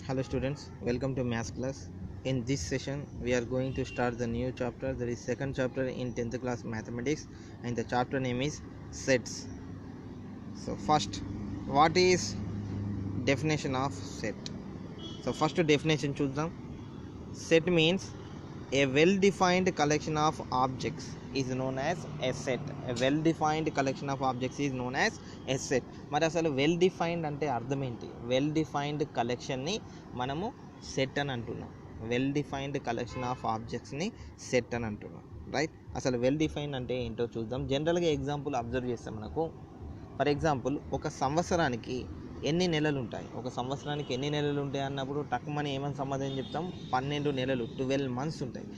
Hello students, welcome to maths class. In this session, we are going to start the new chapter. That is second chapter in 10th class mathematics, and the chapter name is sets. So first, what is definition of set? So first definition choosam. Set means a well-defined collection of objects is known as a set. A well-defined collection of objects is known as a set. మరి అసలు well defined అంటే అర్థం ఏంటి? Well defined కలెక్షన్ని మనము set అని అంటున్నాం. Well defined collection of ఆబ్జెక్ట్స్ని set అని అంటున్నాం, రైట్? అసలు వెల్ డిఫైన్డ్ అంటే ఏంటో చూద్దాం. జనరల్గా ఎగ్జాంపుల్ అబ్జర్వ్ చేస్తాం. మనకు ఫర్ ఎగ్జాంపుల్ ఒక సంవత్సరానికి ఎన్ని నెలలు ఉంటాయి, ఒక సంవత్సరానికి ఎన్ని నెలలు ఉంటాయి అన్నప్పుడు టక్మని ఏమని సమాధానం చెప్తాం? 12 నెలలు, 12 మంత్స్ ఉంటాయి.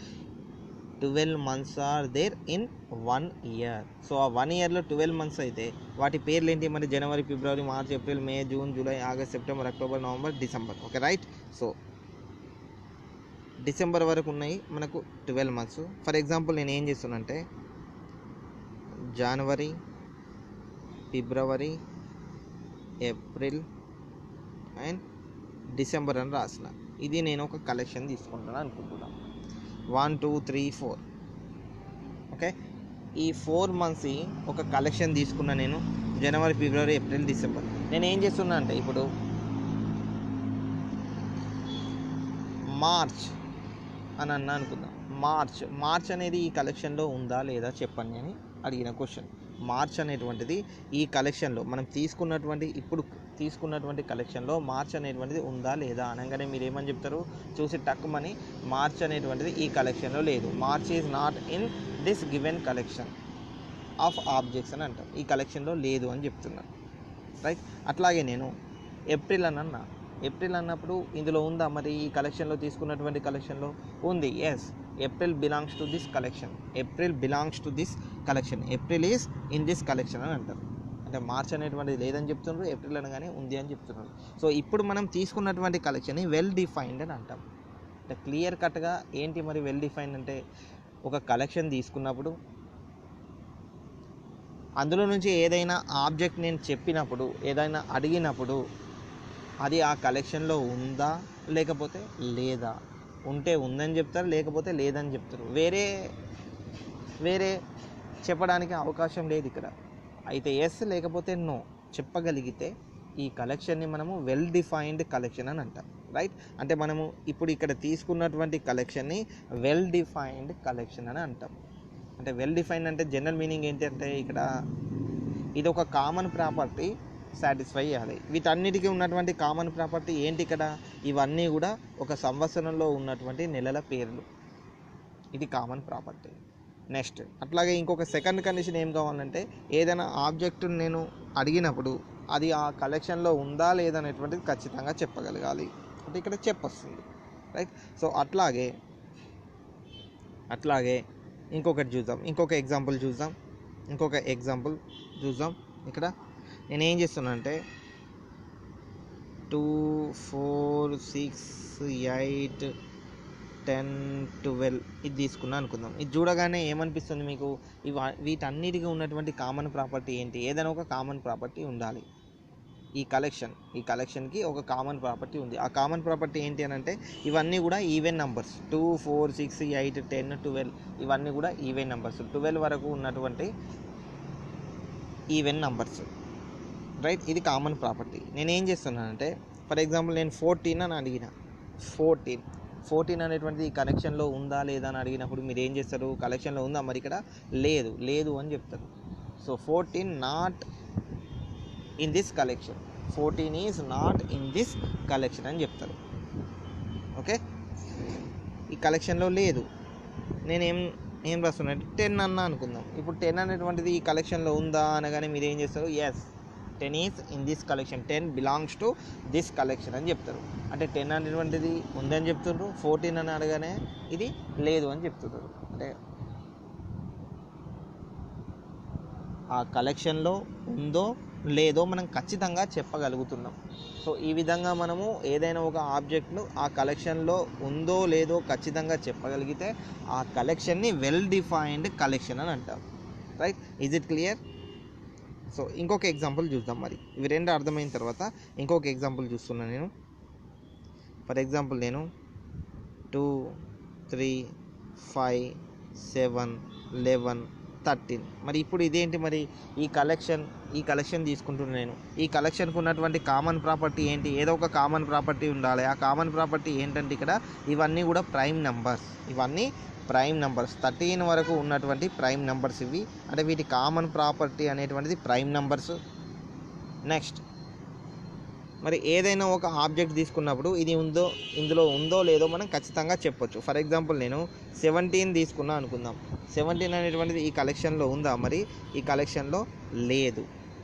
12 months are there in 1 year. So ఆ 1 ఇయర్లో 12 మంత్స్ అయితే వాటి పేర్లు ఏంటి? మరి జనవరి, ఫిబ్రవరి, March, April, May, June, July, August, September, October, November, December. Okay, right? So December వరకు ఉన్నాయి మనకు 12 మంత్స్. ఫర్ ఎగ్జాంపుల్ నేను ఏం చేస్తున్నానంటే జనవరి, ఫిబ్రవరి, ఏప్రిల్ అండ్ డిసెంబర్ అని రాసిన. ఇది నేను ఒక కలెక్షన్ తీసుకుంటాను అనుకుంటున్నాను. 1 2 3 4. ఓకే, ఈ 4 మంత్స్ ఒక కలెక్షన్ తీసుకున్నా నేను. జనవరి, ఫిబ్రవరి, ఏప్రిల్, డిసెంబర్. నేను ఏం చేస్తున్నా అంటే ఇప్పుడు మార్చ్ అని అన్నా అనుకుందాం. మార్చ్ అనేది ఈ కలెక్షన్లో ఉందా లేదా చెప్పండి అని అడిగిన క్వశ్చన్. మార్చ్ అనేటువంటిది ఈ కలెక్షన్లో మనం ఇప్పుడు తీసుకున్నటువంటి కలెక్షన్లో మార్చ్ అనేటువంటిది ఉందా లేదా అనగానే మీరు ఏమని చెప్తారు? చూసి టక్కుమని మార్చ్ అనేటువంటిది ఈ కలెక్షన్లో లేదు. March is not in this given collection of objects అని అంటాం. ఈ కలెక్షన్లో లేదు అని చెప్తున్నాను, రైట్? అట్లాగే నేను ఏప్రిల్ అని అన్నా. ఏప్రిల్ అన్నప్పుడు ఇందులో ఉందా? మరి ఈ కలెక్షన్లో తీసుకున్నటువంటి కలెక్షన్లో ఉంది. Yes, April belongs to this collection. April belongs to this collection. April is in this collection అని అంటారు. అంటే మార్చ్ అనేటువంటిది లేదని చెప్తున్నారు, ఏప్రిల్ అనగానే ఉంది అని చెప్తున్నారు. సో ఇప్పుడు మనం తీసుకున్నటువంటి కలెక్షన్ని వెల్ డిఫైన్డ్ అని అంటాం. అంటే క్లియర్ కట్గా ఏంటి మరి వెల్ డిఫైన్డ్ అంటే? ఒక కలెక్షన్ తీసుకున్నప్పుడు అందులో నుంచి ఏదైనా ఆబ్జెక్ట్ నేను చెప్పినప్పుడు, ఏదైనా అడిగినప్పుడు అది ఆ కలెక్షన్లో ఉందా లేకపోతే లేదా? ఉంటే ఉందని చెప్తారు, లేకపోతే లేదని చెప్తారు. వేరే చెప్పడానికి అవకాశం లేదు ఇక్కడ. అయితే ఎస్ లేకపోతే నో చెప్పగలిగితే ఈ కలెక్షన్ని మనము వెల్ డిఫైన్డ్ కలెక్షన్ అని అంటాం, రైట్? అంటే మనము ఇప్పుడు ఇక్కడ తీసుకున్నటువంటి కలెక్షన్ని వెల్ డిఫైన్డ్ కలెక్షన్ అని అంటాం. అంటే వెల్ డిఫైన్డ్ అంటే జనరల్ మీనింగ్ ఏంటి అంటే ఇక్కడ ఇది ఒక కామన్ ప్రాపర్టీ సాటిస్ఫై చేయాలి. వీటన్నిటికీ ఉన్నటువంటి కామన్ ప్రాపర్టీ ఏంటి ఇక్కడ? ఇవన్నీ కూడా ఒక సంవత్సరంలో ఉన్నటువంటి నెలల పేర్లు. ఇది కామన్ ప్రాపర్టీ. నెక్స్ట్ అట్లాగే ఇంకొక సెకండ్ కండిషన్ ఏం కావాలంటే ఏదైనా ఆబ్జెక్ట్ నేను అడిగినప్పుడు అది ఆ కలెక్షన్లో ఉందా లేదా అనేటువంటిది ఖచ్చితంగా చెప్పగలగాలి. అంటే ఇక్కడ చెప్పొస్తుంది, రైట్? సో అట్లాగే ఇంకొకటి చూద్దాం. ఇంకొక ఎగ్జాంపుల్ చూద్దాం. ఇక్కడ నేను ఏం చేస్తున్నానంటే 2 4 6 8 10 12 ఇది తీసుకున్నా అనుకుందాం. ఇది చూడగానే ఏమనిపిస్తుంది మీకు? వీటన్నిటికీ ఉన్నటువంటి కామన్ ప్రాపర్టీ ఏంటి? ఏదైనా ఒక కామన్ ప్రాపర్టీ ఉండాలి. ఈ కలెక్షన్కి ఒక కామన్ ప్రాపర్టీ ఉంది. ఆ కామన్ ప్రాపర్టీ ఏంటి అని అంటే ఇవన్నీ కూడా ఈవెన్ నంబర్స్. 2 4 6 8 10 12 ఇవన్నీ కూడా ఈవెన్ నంబర్స్. 12 వరకు ఉన్నటువంటి ఈవెన్ నంబర్స్, రైట్? ఇది కామన్ ప్రాపర్టీ. నేను ఏం చేస్తున్నానంటే ఫర్ ఎగ్జాంపుల్ నేను 14 అని అడిగిన. 14 అనేటువంటిది ఈ కలెక్షన్లో ఉందా లేదా అని అడిగినప్పుడు మీరు ఏం చేస్తారు? కలెక్షన్లో ఉందా? మరి ఇక్కడ లేదు అని చెప్తారు. So 14 not in this collection. 14 is not in this collection అని చెప్తారు. ఓకే, ఈ కలెక్షన్లో లేదు. నేనేం రాస్తున్నా? 10 అన్నా అనుకుందాం. ఇప్పుడు 10 అనేటువంటిది ఈ కలెక్షన్లో ఉందా అనగానే మీరు ఏం చేస్తారు? Yes, 10 is in this collection. 10 belongs to this collection అని చెప్తారు. అంటే 10 అనేటువంటిది ఉందని చెప్తున్నారు. 14 అని అనగానే ఇది లేదు అని చెప్తున్నారు. అంటే ఆ కలెక్షన్లో ఉందో లేదో మనం ఖచ్చితంగా చెప్పగలుగుతున్నాం. సో ఈ విధంగా మనము ఏదైనా ఒక ఆబ్జెక్ట్ను ఆ కలెక్షన్లో ఉందో లేదో ఖచ్చితంగా చెప్పగలిగితే ఆ కలెక్షన్ని వెల్ డిఫైన్డ్ కలెక్షన్ అని అంటాం, right? Is it clear? So ఇంకొక ఎగ్జాంపుల్ చూద్దాం. మరి ఇవి రెండు అర్థమైన తర్వాత ఇంకొక ఎగ్జాంపుల్ చూస్తున్నాను నేను. ఫర్ ఎగ్జాంపుల్ నేను 2 3 5 7 11 13. మరి ఇప్పుడు ఇదేంటి, మరి ఈ కలెక్షన్ తీసుకుంటున్నాను నేను. ఈ కలెక్షన్కి ఉన్నటువంటి కామన్ ప్రాపర్టీ ఏంటి? ఏదో ఒక కామన్ ప్రాపర్టీ ఉండాలి. ఆ కామన్ ప్రాపర్టీ ఏంటంటే ఇక్కడ ఇవన్నీ కూడా ప్రైమ్ నెంబర్స్. 13 వరకు ఉన్నటువంటి ప్రైమ్ నెంబర్స్ ఇవి. అంటే వీటి కామన్ ప్రాపర్టీ అనేటువంటిది ప్రైమ్ నెంబర్స్. నెక్స్ట్, మరి ఏదైనా ఒక ఆబ్జెక్ట్ తీసుకున్నప్పుడు ఇందులో ఉందో లేదో మనం ఖచ్చితంగా చెప్పొచ్చు. ఫర్ ఎగ్జాంపుల్ నేను 17 తీసుకున్నా అనుకుందాం. 17 అనేటువంటిది ఈ కలెక్షన్లో ఉందా? మరి ఈ కలెక్షన్లో లేదు,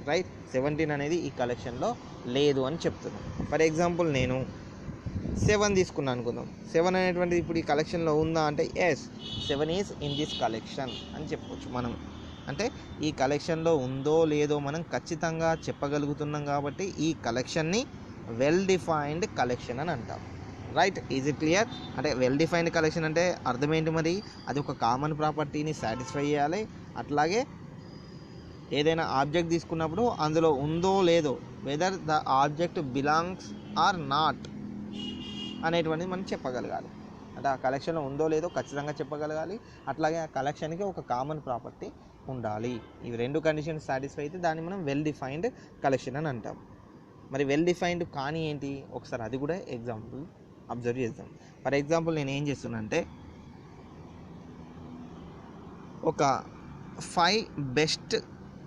రైట్. 17 అనేది ఈ కలెక్షన్లో లేదు అని చెప్తున్నాను. ఫర్ ఎగ్జాంపుల్ నేను 7 తీసుకున్నా అనుకుందాం. 7 అనేటువంటిది ఇప్పుడు ఈ కలెక్షన్లో ఉందా అంటే yes, 7 is in this collection అని చెప్పొచ్చు మనం. అంటే ఈ కలెక్షన్లో ఉందో లేదో మనం ఖచ్చితంగా చెప్పగలుగుతున్నాం కాబట్టి ఈ కలెక్షన్ని వెల్ డిఫైన్డ్ కలెక్షన్ అని అంటాం, రైట్. Is it clear? అంటే వెల్ డిఫైన్డ్ కలెక్షన్ అంటే అర్థం ఏంటి? మరి అది ఒక కామన్ ప్రాపర్టీని సాటిస్ఫై చేయాలి. అట్లాగే ఏదైనా ఆబ్జెక్ట్ తీసుకున్నప్పుడు అందులో ఉందో లేదో, whether the object belongs or not అనేటువంటిది మనం చెప్పగలగాలి. అంటే ఆ కలెక్షన్లో ఉందో లేదో ఖచ్చితంగా చెప్పగలగాలి. అట్లాగే ఆ కలెక్షన్కి ఒక కామన్ ప్రాపర్టీ ఉండాలి. ఇవి రెండు కండిషన్స్ సాటిస్ఫై అయితే దాన్ని మనం వెల్ డిఫైన్డ్ కలెక్షన్ అని అంటాం. మరి వెల్ డిఫైన్డ్ కానీ ఏంటి? ఒకసారి అది కూడా ఎగ్జాంపుల్ అబ్జర్వ్ చేద్దాం. ఫర్ ఎగ్జాంపుల్ నేను ఏం చేస్తున్నా అంటే ఒక 5 బెస్ట్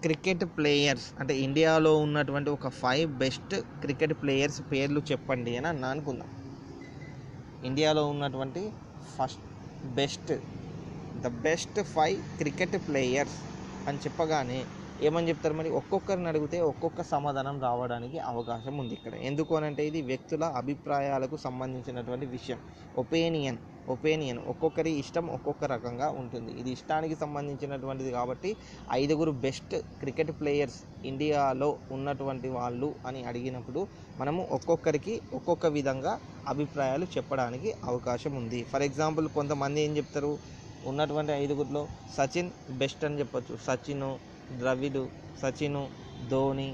క్రికెట్ ప్లేయర్స్, అంటే ఇండియాలో ఉన్నటువంటి ఒక 5 బెస్ట్ క్రికెట్ ప్లేయర్స్ పేర్లు చెప్పండి అని అన్నా అనుకుందాం. ఇండియాలో ఉన్నటువంటి ద బెస్ట్ 5 క్రికెట్ ప్లేయర్స్ అని చెప్పగానే ఏమని చెప్తారు? మరి ఒక్కొక్కరిని అడిగితే ఒక్కొక్క సమాధానం రావడానికి అవకాశం ఉంది ఇక్కడ. ఎందుకు అనంటే ఇది వ్యక్తుల అభిప్రాయాలకు సంబంధించినటువంటి విషయం. ఒపీనియన్ ఒక్కొక్కరి ఇష్టం ఒక్కొక్క రకంగా ఉంటుంది. ఇది ఇష్టానికి సంబంధించినటువంటిది కాబట్టి 5 బెస్ట్ క్రికెట్ ప్లేయర్స్ ఇండియాలో ఉన్నటువంటి వాళ్ళు అని అడిగినప్పుడు మనము ఒక్కొక్కరికి ఒక్కొక్క విధంగా అభిప్రాయాలు చెప్పడానికి అవకాశం ఉంది. ఫర్ ఎగ్జాంపుల్ కొంతమంది ఏం చెప్తారు? ఉన్నటువంటి 5గురిలో సచిన్ బెస్ట్ అని చెప్పొచ్చు. ద్రవిడ్, సచిన్, ధోని,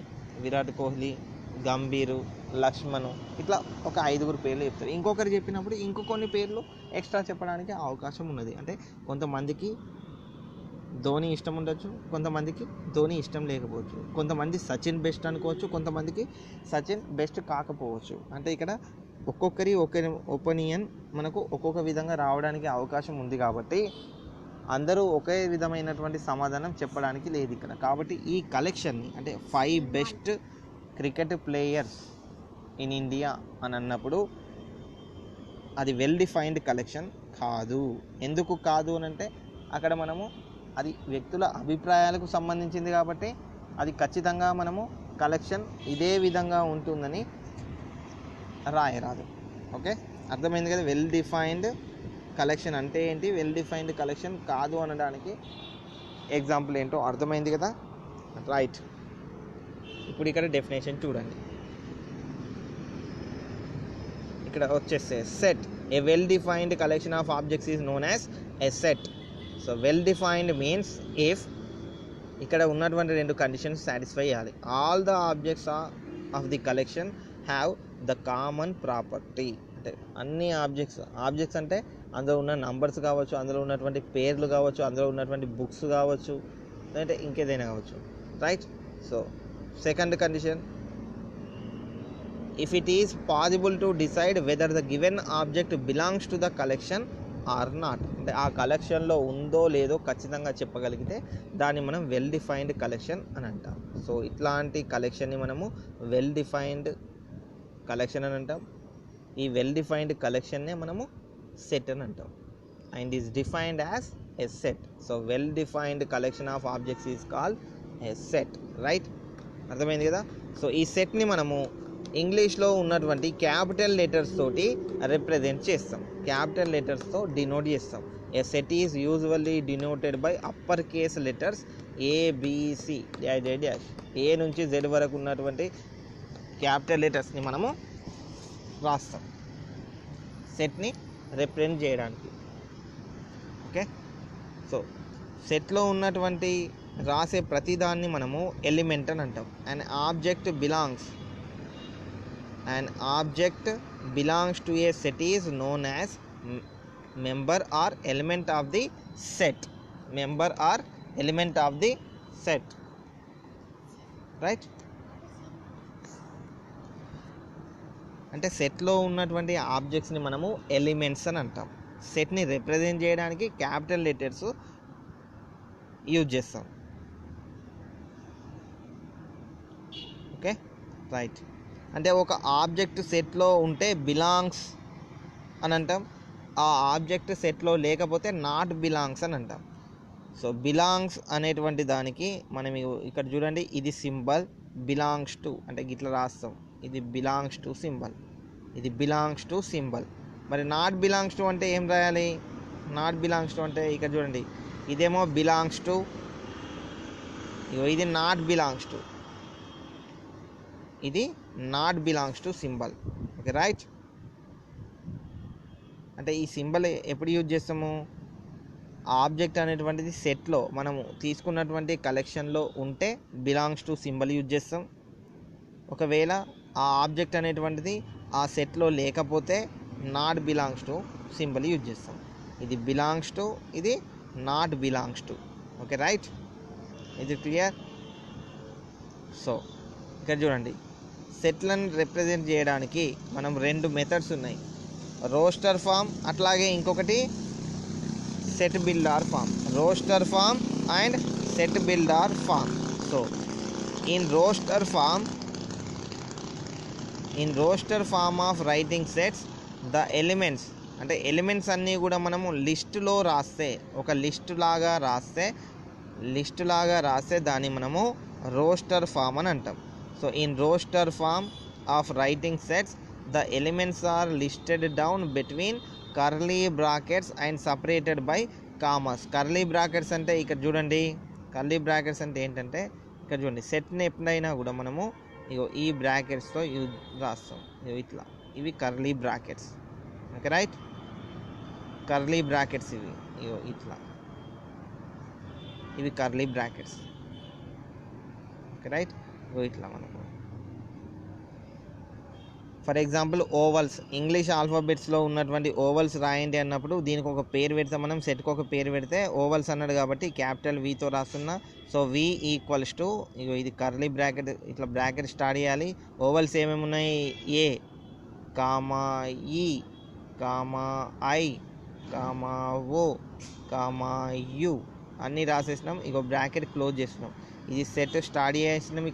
విరాట్ కోహ్లీ, గంభీరు, లక్ష్మణ్, ఇట్లా ఒక 5 పేర్లు చెప్తారు. ఇంకొకరు చెప్పినప్పుడు కొన్ని పేర్లు ఎక్స్ట్రా చెప్పడానికి అవకాశం ఉన్నది. అంటే కొంతమందికి ధోని ఇష్టం ఉండొచ్చు, కొంతమందికి ధోని ఇష్టం లేకపోవచ్చు, కొంతమంది సచిన్ బెస్ట్ అనుకోవచ్చు, కొంతమందికి సచిన్ బెస్ట్ కాకపోవచ్చు. అంటే ఇక్కడ ఒక్కొక్కరి ఒపీనియన్ మనకు ఒక్కొక్క విధంగా రావడానికి అవకాశం ఉంది కాబట్టి అందరూ ఒకే విధమైనటువంటి సమాధానం చెప్పడానికి లేదు ఇక్కడ. కాబట్టి ఈ కలెక్షన్ని అంటే 5 best cricket players in India అని అన్నప్పుడు అది వెల్ డిఫైన్డ్ కలెక్షన్ కాదు. ఎందుకు కాదు అని అంటే అక్కడ మనము అది వ్యక్తుల అభిప్రాయాలకు సంబంధించింది కాబట్టి అది ఖచ్చితంగా మనము కలెక్షన్ ఇదే విధంగా ఉంటుందని రాయరాదు. ఓకే, అర్థమైంది కదా? వెల్ డిఫైన్డ్ కలెక్షన్ అంటే ఏంటి, వెల్ డిఫైన్డ్ కలెక్షన్ కాదు అనడానికి ఎగ్జాంపుల్ ఏంటో అర్థమైంది కదా, రైట్. ఇప్పుడు ఇక్కడ డెఫినేషన్ చూడండి. ఇక్కడ వచ్చేస్తే set, A well defined collection of objects is known as a set. So well defined means if ఇక్కడ ఉన్నటువంటి 2 కండిషన్స్ సాటిస్ఫై చేయాలి. All the objects of the collection have the common property. అంటే అన్ని ఆబ్జెక్ట్స్ అంటే అందులో ఉన్న నంబర్స్ కావచ్చు, అందులో ఉన్నటువంటి పేర్లు కావచ్చు, అందులో ఉన్నటువంటి బుక్స్ కావచ్చు, లేదంటే ఇంకేదైనా కావచ్చు, right. So second condition, if it is possible to decide whether the given object belongs to the collection or not. అంటే ఆ కలెక్షన్లో ఉందో లేదో ఖచ్చితంగా చెప్పగలిగితే దాన్ని మనం వెల్ డిఫైన్డ్ కలెక్షన్ అని అంటాం. సో ఇట్లాంటి కలెక్షన్ని మనము వెల్ డిఫైన్డ్ కలెక్షన్ అని అంటాం. ఈ వెల్ డిఫైన్డ్ కలెక్షన్నే మనము సెట్ అని అంటాం. And is defined as a set. So well defined collection of objects is called a set, right. అర్థమైంది కదా? సో ఈ సెట్ని మనము ఇంగ్లీష్లో ఉన్నటువంటి క్యాపిటల్ లెటర్స్ తోటి రిప్రజెంట్ చేస్తాం, క్యాపిటల్ లెటర్స్తో డినోట్ చేస్తాం. A set is usually denoted by upper case letters A B C dash. A నుంచి జెడ్ వరకు ఉన్నటువంటి క్యాపిటల్ లెటర్స్ని మనము రాస్తాం సెట్ని రిప్రజెంట్ చేయడానికి. ఓకే, సో సెట్లో ఉన్నటువంటి రాసే ప్రతిదాన్ని మనము ఎలిమెంట్ అని అంటాం. And object belongs an object belongs to a set is known as member or element of the set. Member or element of the set, right? అంటే సెట్లో ఉన్నటువంటి ఆబ్జెక్ట్స్ని మనము ఎలిమెంట్స్ అని అంటాం. సెట్ని రిప్రజెంట్ చేయడానికి క్యాపిటల్ లెటర్స్ యూజ్ చేస్తాం. Okay, right. అంటే ఒక ఆబ్జెక్ట్ సెట్లో ఉంటే బిలాంగ్స్ అని అంటాం, ఆ ఆబ్జెక్ట్ సెట్లో లేకపోతే నాట్ బిలాంగ్స్ అని అంటాం. సో బిలాంగ్స్ అనేటువంటి దానికి మనం ఇక్కడ చూడండి, ఇది సింబల్ బిలాంగ్స్ టు అంటే ఇట్లా రాస్తాం, ఇది బిలాంగ్స్ టు సింబల్, ఇది బిలాంగ్స్ టు సింబల్. మరి నాట్ బిలాంగ్స్ టు అంటే ఏం రాయాలి? నాట్ బిలాంగ్స్ టు అంటే ఇక్కడ చూడండి, ఇదేమో బిలాంగ్స్ టు, ఇది నాట్ బిలాంగ్స్ టు, ఇది not belongs to symbol. Okay, right. అంటే ఈ సింబల్ ఎప్పుడు యూజ్ చేస్తాము? ఆబ్జెక్ట్ అనేటువంటిది సెట్లో మనము తీసుకున్నటువంటి కలెక్షన్లో ఉంటే బిలాంగ్స్ టు సింబల్ యూజ్ చేస్తాం. ఒకవేళ ఆ ఆబ్జెక్ట్ అనేటువంటిది ఆ సెట్లో లేకపోతే not belongs to symbol use చేస్తాం. ఇది బిలాంగ్స్ టు, ఇది not belongs to. Okay, right. ఇది క్లియర్? సో ఇక్కడ చూడండి, సెట్లను రిప్రజెంట్ చేయడానికి మనం రెండు మెథడ్స్ ఉన్నాయి, రోస్టర్ ఫామ్, అట్లాగే ఇంకొకటి set builder form. Roster form and set builder form. So in roster form of writing sets the elements అంటే ఎలిమెంట్స్ అన్నీ కూడా మనము లిస్టులో రాస్తే, ఒక లిస్టు లాగా రాస్తే దాన్ని మనము రోస్టర్ ఫామ్ అని అంటాం. So in roster form of writing sets the elements are listed down between curly brackets and separated by commas. Curly brackets అంటే ఇక్కడ చూడండి, కర్లీ బ్రాకెట్స్ అంటే ఏంటంటే ఇక్కడ చూడండి, సెట్ని ఎప్పుడైనా కూడా మనము ఈ బ్రాకెట్స్తో రాస్తాం, ఇట్లా, ఇవి curly brackets. Okay, right. Curly brackets ఇవి ఇట్లా, ఇవి కర్లీ బ్రాకెట్స్. Okay, right. ఇట్లా మనకు ఫర్ ఎగ్జాంపుల్ ఓవల్స్, ఇంగ్లీష్ ఆల్ఫాబెట్స్లో ఉన్నటువంటి ఓవల్స్ రాయండి అన్నప్పుడు దీనికి ఒక పేరు పెడితే, మనం సెట్కి ఒక పేరు పెడితే ఓవల్స్ అన్నాడు కాబట్టి క్యాపిటల్ వితో రాస్తున్నా. సో వి ఈక్వల్స్ టు, ఇది కర్లీ బ్రాకెట్, ఇట్లా బ్రాకెట్ స్టార్ట్ చేయాలి. ఓవల్స్ ఏమేమి ఉన్నాయి? A comma E comma I comma O comma U అన్నీ రాసేసినాం. బ్రాకెట్ క్లోజ్ చేసినాం. ఇది సెట్ స్టార్ట్ చేసినాం,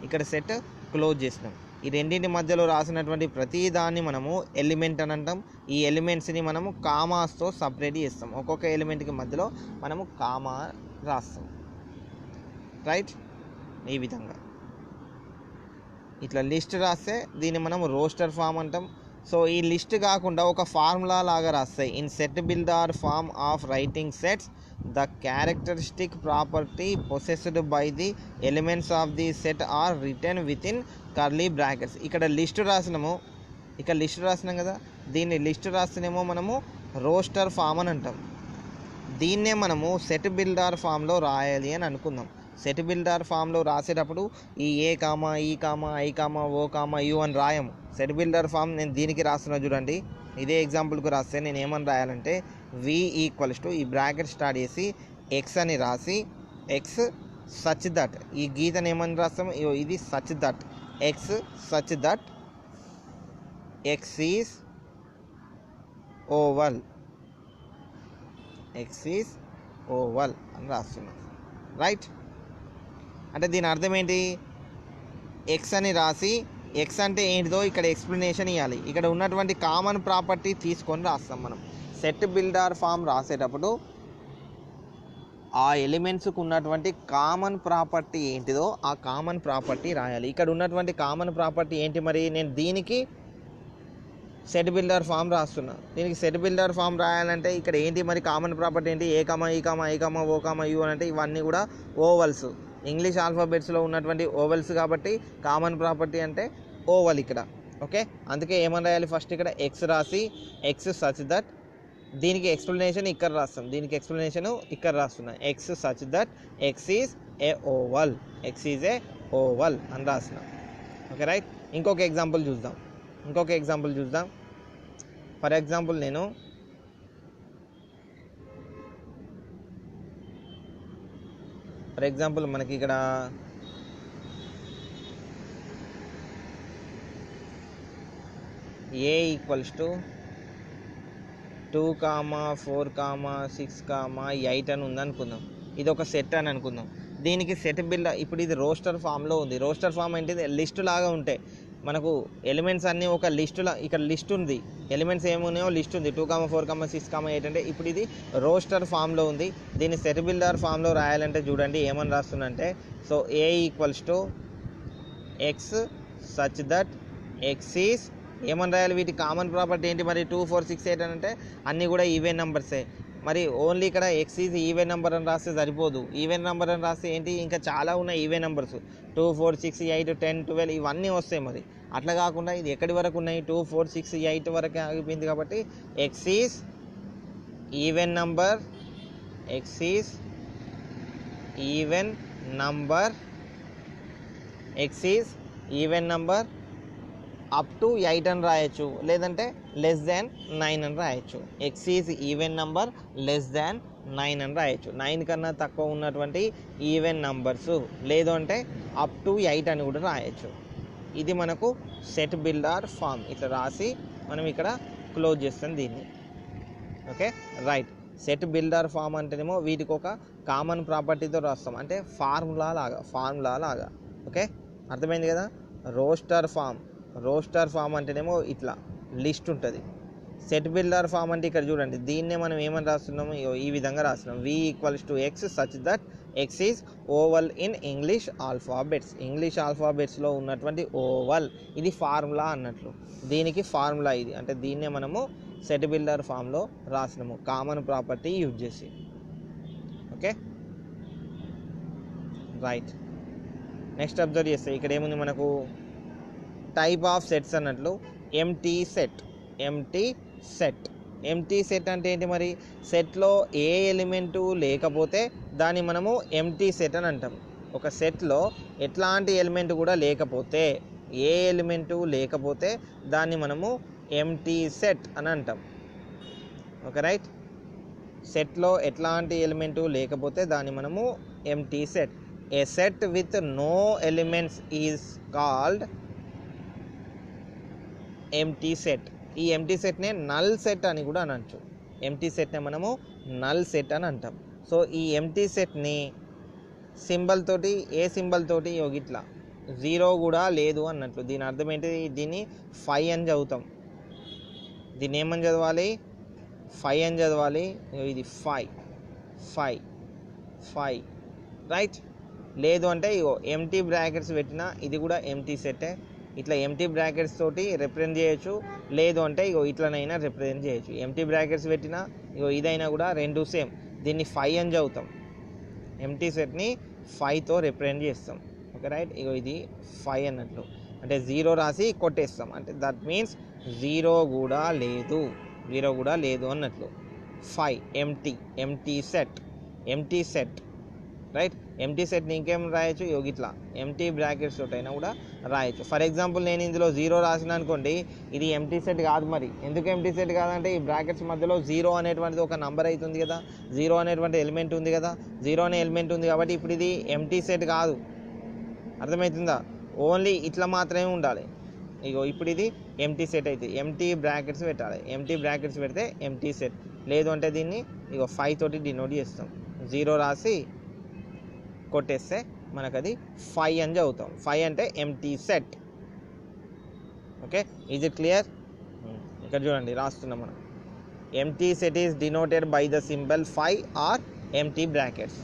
ఇక్కడ సెట్ క్లోజ్ చేసినాం. ఈ రెండింటి మధ్యలో రాసినటువంటి ప్రతి దాన్ని మనము ఎలిమెంట్ అని అంటాం. ఈ ఎలిమెంట్స్ని మనము కామాస్తో సపరేట్ చేస్తాం. ఒక్కొక్క ఎలిమెంట్కి మధ్యలో మనము కామా రాస్తాం, రైట్. ఈ విధంగా ఇట్లా లిస్ట్ రాస్తే దీన్ని మనం రోస్టర్ ఫామ్ అంటాం. సో ఈ లిస్ట్ కాకుండా ఒక ఫార్ములా లాగా రాస్తాయి. In set builder form of writing sets the characteristic property possessed by the elements of the set are written with in curly brackets. ఇక్కడ లిస్ట్ రాసినాం కదా, దీన్ని లిస్ట్ రాస్తేనేమో మనము రోస్టర్ ఫామ్ అని అంటాం. దీన్నే మనము సెట్ బిల్డర్ ఫామ్లో రాయాలి అని అనుకుందాం. సెట్ బిల్డర్ ఫామ్లో రాసేటప్పుడు ఈ A comma E comma I comma O comma U అని రాయము. సెట్ బిల్డర్ ఫామ్ నేను దీనికి రాస్తున్నా చూడండి, ఇదే ఎగ్జాంపుల్కి రాస్తే నేను ఏమని రాయాలంటే వి ఈక్వల్స్ టు, ఈ బ్రాకెట్ స్టార్ట్ చేసి ఎక్స్ అని రాసి, ఎక్స్ సచ్ దట్, ఈ గీతను ఏమని రాస్తాము, ఇది such that, X such that X is oval, X is oval అని రాస్తున్నాం, రైట్. అంటే దీని అర్థం ఏంటి? ఎక్స్ అని రాసి, ఎక్స్ అంటే ఏంటిదో ఇక్కడ ఎక్స్ప్లెనేషన్ ఇవ్వాలి. ఇక్కడ ఉన్నటువంటి కామన్ ప్రాపర్టీ తీసుకొని రాస్తాం మనం. సెట్ బిల్డర్ ఫామ్ రాసేటప్పుడు ఆ ఎలిమెంట్స్కి ఉన్నటువంటి కామన్ ప్రాపర్టీ ఏంటిదో ఆ కామన్ ప్రాపర్టీ రాయాలి. ఇక్కడ ఉన్నటువంటి కామన్ ప్రాపర్టీ ఏంటి? మరి నేను దీనికి సెట్ బిల్డర్ ఫామ్ రాస్తున్నా. దీనికి సెట్ బిల్డర్ ఫామ్ రాయాలంటే ఇక్కడ ఏంటి మరి కామన్ ప్రాపర్టీ ఏంటి? A comma E comma I comma O comma U అని అంటే ఇవన్నీ కూడా ఓవల్స్, ఇంగ్లీష్ ఆల్ఫాబెట్స్లో ఉన్నటువంటి ఓవల్స్ కాబట్టి కామన్ ప్రాపర్టీ అంటే ఓవల్ ఇక్కడ. ఓకే, అందుకే ఏమని రాయాలి? ఫస్ట్ ఇక్కడ ఎక్స్ రాసి, ఎక్స్ సచ్ దట్, దీనికి ఎక్స్ప్లెనేషన్ ఇక్కడ రాస్తాం, దీనికి ఎక్స్ప్లెనేషన్ ఇక్కడ రాస్తున్నా, X such that X is a oval, X is a oval అని రాస్తున్నాం. Okay, right. ఇంకొక ఎగ్జాంపుల్ చూద్దాం. ఇంకొక ఎగ్జాంపుల్ చూద్దాం. ఫర్ ఎగ్జాంపుల్ మనకి ఇక్కడ a ఈక్వల్స్ టు 2, 4, 6, 8 అని ఉందనుకుందాం. ఇది ఒక సెట్ అని అనుకుందాం. దీనికి సెట్ బిల్డ్ ఇప్పుడు ఇది రోస్టర్ ఫామ్లో ఉంది. రోస్టర్ ఫామ్ అంటే లిస్ట్ లాగా ఉంటాయి. మనకు ఎలిమెంట్స్ అన్నీ ఒక లిస్టులా, ఇక్కడ లిస్ట్ ఉంది, ఎలిమెంట్స్ ఏమున్నాయో లిస్ట్ ఉంది. 2, 4, 6, 8 అంటే ఇప్పుడు ఇది రోస్టర్ ఫామ్లో ఉంది. దీన్ని సెట్ బిల్డర్ ఫామ్లో రాయాలంటే చూడండి ఏమని రాస్తుందంటే, so a equals to x such that x is ఏమని రాయాలి, వీటి కామన్ ప్రాపర్టీ ఏంటి మరి 2, 4, 6, 8 అని అంటే అన్నీ కూడా ఈవెన్ నెంబర్సే. మరి ఓన్లీ ఇక్కడ x ఈజ్ ఈవెన్ నెంబర్ అని రాస్తే సరిపోదు. ఈవెన్ నెంబర్ అని రాస్తే ఏంటి, ఇంకా చాలా ఉన్నాయి ఈవెన్ నెంబర్స్. 2, 4, 6, 8, 10, 12 ఇవన్నీ వస్తాయి. మరి అట్లా కాకుండా ఇది ఎక్కడి వరకు ఉన్నాయి, 2, 4, 6, 8 వరకే ఆగిపోయింది. కాబట్టి x is even number, x is even number, x is even number up to 8 అని రాయొచ్చు, లేదంటే లెస్ దాన్ 9 అని రాయొచ్చు. x is even number less than 9 అని రాయొచ్చు. 9 కన్నా తక్కువ ఉన్నటువంటి ఈవెన్ నంబర్స్, లేదు అంటే అప్ టు 8 అని కూడా రాయొచ్చు. ఇది మనకు సెట్ బిల్డర్ ఫామ్. ఇట్లా రాసి మనం ఇక్కడ క్లోజ్ చేస్తాం దీన్ని. Okay right. Set builder form అంటేనేమో వీటికి ఒక కామన్ ప్రాపర్టీతో రాస్తాం, అంటే ఫార్ములా లాగా. ఓకే అర్థమైంది కదా. రోస్టర్ ఫామ్ అంటేనేమో ఇట్లా లిస్ట్ ఉంటుంది. సెట్ బిల్డర్ ఫామ్ అంటే ఇక్కడ చూడండి, దీన్నే మనం ఏమని రాస్తున్నాము, ఈ విధంగా రాస్తున్నాం. v equals to x such that x is oval in English ఆల్ఫాబెట్స్లో ఉన్నటువంటి ఓవల్. ఇది ఫార్ములా అన్నట్లు, దీనికి ఫార్ములా ఇది. అంటే దీన్నే మనము సెట్ బిల్డర్ ఫామ్లో రాసినాము కామన్ ప్రాపర్టీ యూజ్ చేసి. Okay right. నెక్స్ట్ అబ్జర్వ్ చేస్తే ఇక్కడ ఏముంది మనకు, టైప్ ఆఫ్ సెట్స్ అన్నట్లు ఎంటీ సెట్ అంటే ఏంటి మరి, సెట్లో ఏ ఎలిమెంటు లేకపోతే దాన్ని మనము ఎంటీ సెట్ అని అంటాం. ఒక సెట్లో ఎట్లాంటి ఎలిమెంట్ కూడా లేకపోతే, ఏ ఎలిమెంటు లేకపోతే దాన్ని మనము ఎంటీ సెట్ అని అంటాం. Okay right. సెట్లో ఎట్లాంటి ఎలిమెంటు లేకపోతే దాన్ని మనము empty set. A set with no elements is called empty set. ఈ ఎంటీ సెట్నే నల్ సెట్ అని కూడా అనొచ్చు. ఎంటీ సెట్నే మనము నల్ సెట్ అని అంటాం. సో ఈ ఎంటీ సెట్ని సింబల్ తోటి, ఏ సింబల్ తోటి ఇట్లా 0 కూడా లేదు అన్నట్లు. దీని అర్థం ఏంటి, దీన్ని 5 అని చదువుతాం. దీన్ని ఏమని చదవాలి, 5 అని చదవాలి. ఇది 5 రైట్. లేదు అంటే ఎంటీ బ్రాకెట్స్ పెట్టినా ఇది కూడా ఎంటీ సెట్టే. ఇట్లా ఎంటీ బ్రాకెట్స్ తోటి రిప్రజెంట్ చేయొచ్చు, లేదు అంటే ఇట్లనైనా రిప్రజెంట్ చేయొచ్చు. ఎంటీ బ్రాకెట్స్ పెట్టినా ఇదైనా కూడా రెండు సేమ్. దీన్ని 5 అని చదువుతాం. ఎంటీ సెట్ని 5తో రిప్రజెంట్ చేస్తాం. Okay right. ఇది 5 అన్నట్లు, అంటే 0 రాసి కొట్టేస్తాం. అంటే దట్ మీన్స్ 0 కూడా లేదు అన్నట్లు. 5 ఎంటీ సెట్ రైట్. ఎంటీ సెట్ని ఇంకేం రాయొచ్చు, ఇట్లా ఎంటీ బ్రాకెట్స్ తోటైనా కూడా రాయొచ్చు. ఫర్ ఎగ్జాంపుల్ నేను ఇందులో 0 రాసిన అనుకోండి, ఇది ఎంటీ సెట్ కాదు. మరి ఎందుకు ఎంటీ సెట్ కాదంటే ఈ బ్రాకెట్స్ మధ్యలో 0 అనేటువంటిది ఒక నంబర్ అవుతుంది కదా, 0 అనేటువంటి ఎలిమెంట్ ఉంది కదా, 0 అనే ఎలిమెంట్ ఉంది కాబట్టి ఇప్పుడు ఇది ఎంటీ సెట్ కాదు. అర్థమవుతుందా, ఓన్లీ ఇట్లా మాత్రమే ఉండాలి. ఇప్పుడు ఇది ఎంటీ సెట్ అయితే ఎంటీ బ్రాకెట్స్ పెట్టాలి. ఎంటీ బ్రాకెట్స్ పెడితే ఎంటీ సెట్, లేదు అంటే దీన్ని 5 తోటి డినోట్ చేస్తాం. 0 రాసి కొట్టేస్తే మనకు అది 5 అని చదువుతాం. 5 అంటే empty set. Okay is it clear. ఇక్కడ చూడండి రాస్తున్నాం మనం, empty set is denoted by the symbol 5 or empty brackets.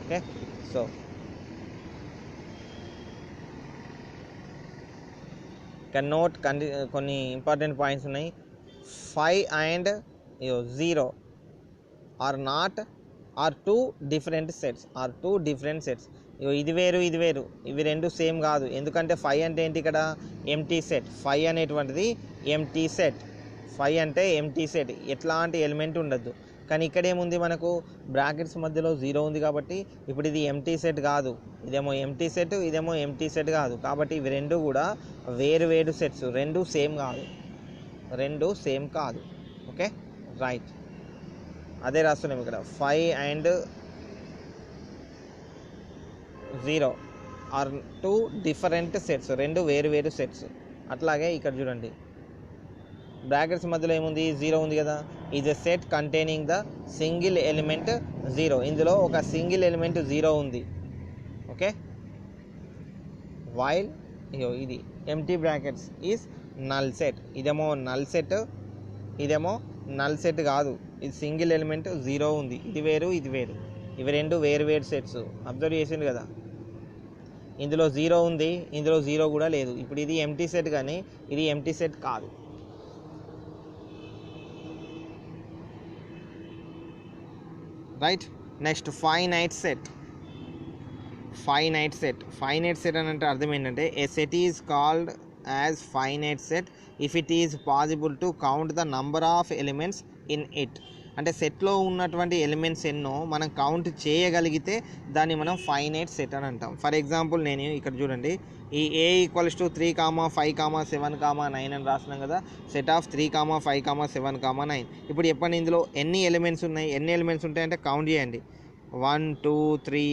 Okay so ఇక్కడ నోట్ కొన్ని ఇంపార్టెంట్ పాయింట్స్ ఉన్నాయి. 5 and 0 are not are two different sets. ఇది వేరు ఇవి రెండు సేమ్ కాదు. ఎందుకంటే 5 అంటే ఏంటి, ఇక్కడ ఎంటీ సెట్. 5 అనేటువంటిది ఎంటీ సెట్. 5 అంటే ఎంటీ సెట్, ఎట్లాంటి ఎలిమెంట్ ఉండద్దు. కానీ ఇక్కడ ఏముంది మనకు బ్రాకెట్స్ మధ్యలో 0 ఉంది కాబట్టి ఇప్పుడు ఇది ఎంటీ సెట్ కాదు, ఇదేమో ఎంటీ సెట్, ఇదేమో ఎంటీ సెట్ కాదు. కాబట్టి ఇవి రెండు కూడా వేరు వేరు సెట్స్, రెండు సేమ్ కాదు. ఓకే రైట్, అదే రాస్తున్నాం ఇక్కడ 5 and 0 ఆర్ 2 డిఫరెంట్ సెట్స్, రెండు వేరు వేరు సెట్స్. అట్లాగే ఇక్కడ చూడండి బ్రాకెట్స్ మధ్యలో ఏముంది 0 ఉంది కదా, is a set containing the single element 0. ఇందులో ఒక సింగిల్ ఎలిమెంట్ 0 ఉంది. ఓకే వైల్ ఇది empty brackets is null set. ఇదేమో నల్ సెట్, ఇదేమో నల్ సెట్ కాదు, ఇది సింగిల్ ఎలిమెంట్ 0 ఉంది. ఇది వేరు, ఇది వేరు, ఇవి రెండు వేరు వేరు సెట్స్. అబ్జర్వ్ చేసిండు కదా, ఇందులో 0 ఉంది, ఇందులో 0 కూడా లేదు. ఇప్పుడు ఇది ఎంటీ సెట్ కానీ ఇది ఎంటీ సెట్ కాదు. Right, next finite set. Finite set అని అంటే అర్థం ఏంటంటే a set is called as finite set if it is possible to count the number of elements in it. అంటే సెట్లో ఉన్నటువంటి ఎలిమెంట్స్ ఎన్నో మనం కౌంట్ చేయగలిగితే దాన్ని మనం ఫైనైట్ సెట్ అని అంటాం. ఫర్ ఎగ్జాంపుల్ నేను ఇక్కడ చూడండి, ఈ A = 3, 5, 7, 9 అని రాసినాం కదా, సెట్ ఆఫ్ 3, 5, 7, 9. ఇప్పుడు చెప్పండి ఇందులో ఎన్ని ఎలిమెంట్స్ ఉన్నాయి, ఎన్ని ఎలిమెంట్స్ ఉంటాయంటే కౌంట్ చేయండి. 1 2 3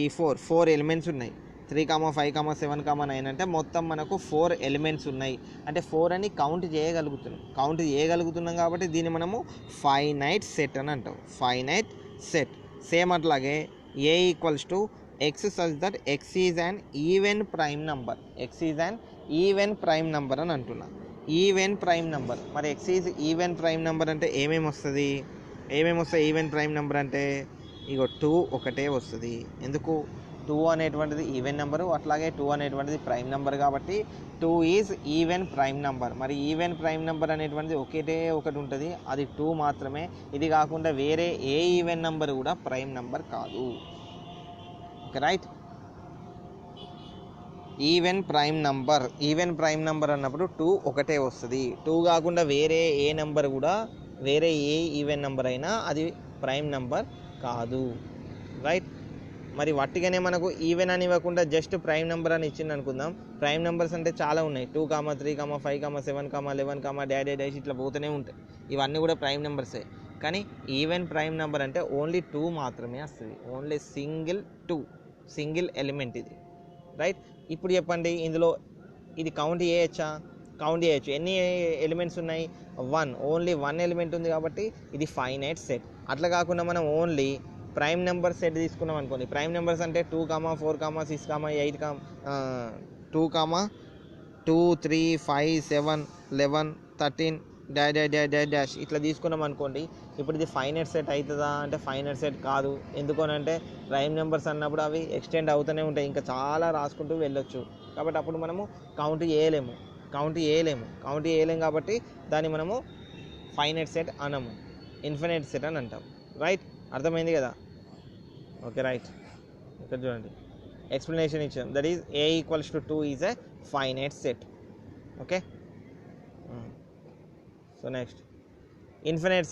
4 ఎలిమెంట్స్ ఉన్నాయి. 3, 5, 7, 9 అంటే మొత్తం మనకు 4 ఎలిమెంట్స్ ఉన్నాయి. అంటే 4 అని కౌంట్ చేయగలుగుతున్నాం కాబట్టి దీన్ని మనము ఫైనైట్ సెట్ అని అంటాం. Finite set. సేమ్ అట్లాగే A = x such that x is an even prime number. x is an even prime number అని అంటున్నా. Even prime number. మరి x is even prime number అంటే ఏమేమి వస్తాయి ఈవెన్ ప్రైమ్ నెంబర్ అంటే ఇగో 2 ఒకటే వస్తుంది. ఎందుకు? 2 అనేటువంటిది ఈవెన్ నెంబరు, అట్లాగే 2 అనేటువంటిది ప్రైమ్ నెంబర్ కాబట్టి 2 ఈజ్ ఈవెన్ ప్రైమ్ నెంబర్. మరి ఈవెన్ ప్రైమ్ నెంబర్ అనేటువంటిది ఒకటి ఉంటుంది, అది 2 మాత్రమే. ఇది కాకుండా వేరే ఏ ఈవెన్ నెంబర్ కూడా ప్రైమ్ నెంబర్ కాదు. Okay right. Even prime number అన్నప్పుడు 2 ఒకటే వస్తుంది. 2 కాకుండా వేరే ఏ నెంబర్ కూడా, వేరే ఏ ఈవెన్ నెంబర్ అయినా అది ప్రైమ్ నెంబర్ కాదు. రైట్. మరి వట్టిగానే మనకు ఈవెన్ అని ఇవ్వకుండా జస్ట్ ప్రైమ్ నెంబర్ అని ఇచ్చింది అనుకుందాం. ప్రైమ్ నెంబర్స్ అంటే చాలా ఉన్నాయి. 2, 3, 5, 7, 11, డాష్ ఇట్లా పోతూనే ఉంటాయి. ఇవన్నీ కూడా ప్రైమ్ నెంబర్సే. కానీ ఈవెన్ ప్రైమ్ నెంబర్ అంటే ఓన్లీ 2 మాత్రమే వస్తుంది. ఓన్లీ సింగిల్ ఎలిమెంట్ ఇది. రైట్. ఇప్పుడు చెప్పండి ఇందులో ఇది కౌంట్ చేయొచ్చా? కౌంట్ చేయొచ్చు. ఎన్ని ఎలిమెంట్స్ ఉన్నాయి? 1. ఓన్లీ 1 ఎలిమెంట్ ఉంది కాబట్టి ఇది ఫైనైట్ సెట్. అట్లా కాకుండా మనం ఓన్లీ ప్రైమ్ నెంబర్ సెట్ తీసుకున్నాం అనుకోండి. ప్రైమ్ నెంబర్స్ అంటే 2, 4, 6, 8, 2, 2, 3, 5, 7, 11, 13 డాష్ ఇట్లా తీసుకున్నాం అనుకోండి. ఇప్పుడు ఇది ఫైనైట్ సెట్ అవుతుందా అంటే ఫైనైట్ సెట్ కాదు. ఎందుకనంటే ప్రైమ్ నెంబర్స్ అన్నప్పుడు అవి ఎక్స్టెండ్ అవుతూనే ఉంటాయి, ఇంకా చాలా రాసుకుంటూ వెళ్ళొచ్చు. కాబట్టి అప్పుడు మనము కౌంట్ చేయలేము కాబట్టి దాన్ని మనము ఫైనైట్ సెట్ అనము, ఇన్ఫినైట్ సెట్ అని అంటాం. రైట్. అర్థమైంది కదా? Okay right. ఇక్కడ చూడండి ఎక్స్ప్లెనేషన్ ఇచ్చాం. That is A = 2 is a finite set. Okay. So next infinite